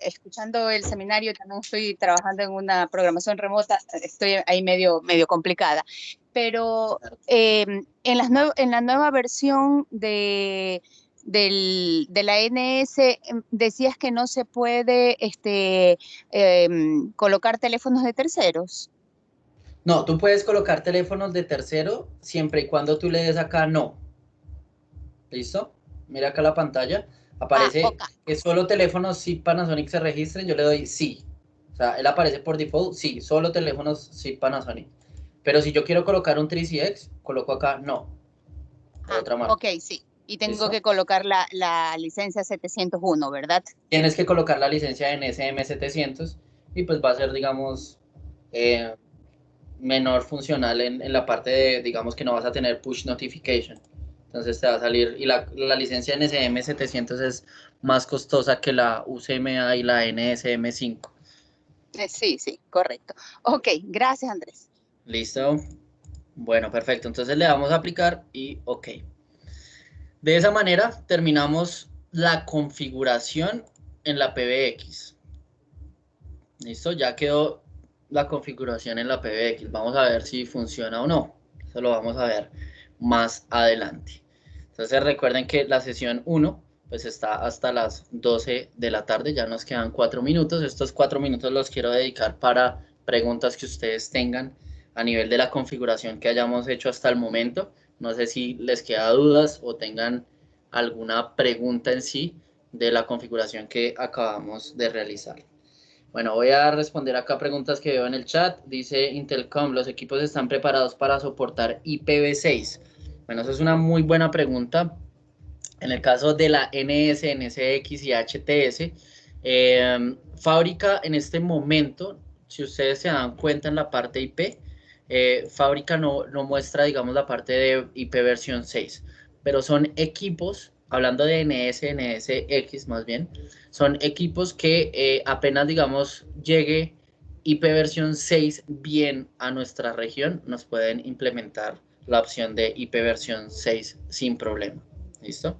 escuchando el seminario, también estoy trabajando en una programación remota, estoy ahí medio complicada, pero en la nueva versión de la NS decías que no se puede colocar teléfonos de terceros. No, tú puedes colocar teléfonos de tercero siempre y cuando tú le des acá no. ¿Listo? Mira acá la pantalla. Aparece que solo teléfonos SIP Panasonic se registren. Yo le doy sí. O sea, él aparece por default, sí, solo teléfonos SIP Panasonic. Pero si yo quiero colocar un 3CX, coloco acá no. Otra marca. Ok, sí. Y tengo que colocar la licencia 701, ¿verdad? Tienes que colocar la licencia en SM700 y pues va a ser, digamos, menor funcional en la parte de, digamos, que no vas a tener push notification. Entonces te va a salir, y la licencia NSM700 es más costosa que la UCMA y la NSM5. Sí, correcto. Ok, gracias, Andrés. ¿Listo? Bueno, perfecto. Entonces le damos a aplicar y ok. De esa manera terminamos la configuración en la PBX. ¿Listo? Ya quedó la configuración en la PBX. Vamos a ver si funciona o no. Eso lo vamos a ver más adelante. Entonces recuerden que la sesión 1 pues está hasta las 12 de la tarde, ya nos quedan 4 minutos. Estos 4 minutos los quiero dedicar para preguntas que ustedes tengan a nivel de la configuración que hayamos hecho hasta el momento. No sé si les queda dudas o tengan alguna pregunta en sí de la configuración que acabamos de realizar. Bueno, voy a responder acá preguntas que veo en el chat. Dice Intelcom, ¿los equipos están preparados para soportar IPv6? Bueno, esa es una muy buena pregunta. En el caso de la NS, NSX y HTS, Fábrica en este momento, si ustedes se dan cuenta en la parte IP, Fábrica no muestra, digamos, la parte de IP versión 6, pero son equipos, hablando de NS, NSX más bien, son equipos que apenas, digamos, llegue IP versión 6 bien a nuestra región, nos pueden implementar la opción de IP versión 6 sin problema. ¿Listo?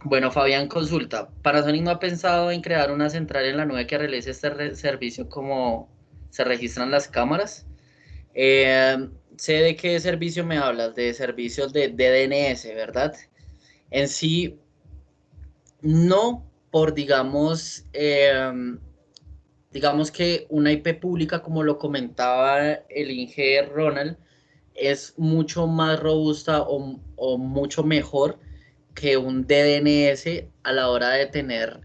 Bueno, Fabián consulta. Panasonic no ha pensado en crear una central en la nube que realice este servicio como se registran las cámaras. Sé de qué servicio me hablas, de servicios de DNS, ¿verdad? En sí, no por, digamos, digamos que una IP pública, como lo comentaba el Inge Ronald, es mucho más robusta o mucho mejor que un DNS a la hora de tener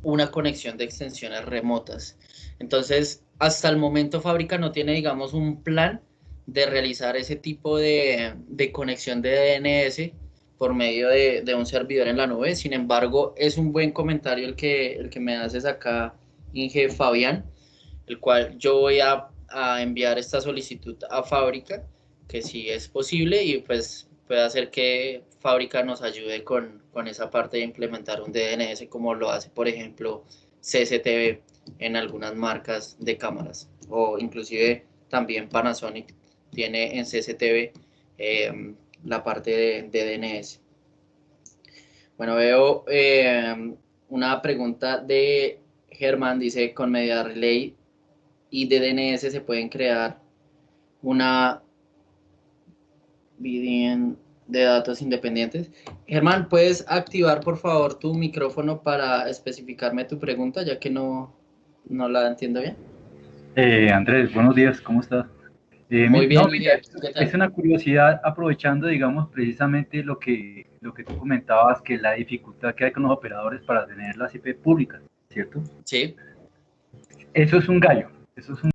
una conexión de extensiones remotas. Entonces, hasta el momento Fábrica no tiene, digamos, un plan de realizar ese tipo de conexión de DNS por medio de un servidor en la nube. Sin embargo, es un buen comentario el que me haces acá, Inge Fabián, el cual yo voy a enviar esta solicitud a Fábrica, que sí es posible, y pues puede hacer que Fábrica nos ayude con esa parte de implementar un DNS como lo hace, por ejemplo, CCTV en algunas marcas de cámaras, o inclusive también Panasonic tiene en CCTV la parte de DNS. Bueno, veo una pregunta de Germán, dice, con Media Relay y de DNS se pueden crear una VDN de datos independientes. Germán, ¿puedes activar por favor tu micrófono para especificarme tu pregunta, ya que no la entiendo bien? Andrés, buenos días, ¿cómo estás? Muy bien, No, Miguel, ¿qué tal? es una curiosidad, aprovechando, digamos, precisamente lo que tú comentabas, que la dificultad que hay con los operadores para tener las IP públicas, ¿cierto? Sí. Eso es un gallo, eso es un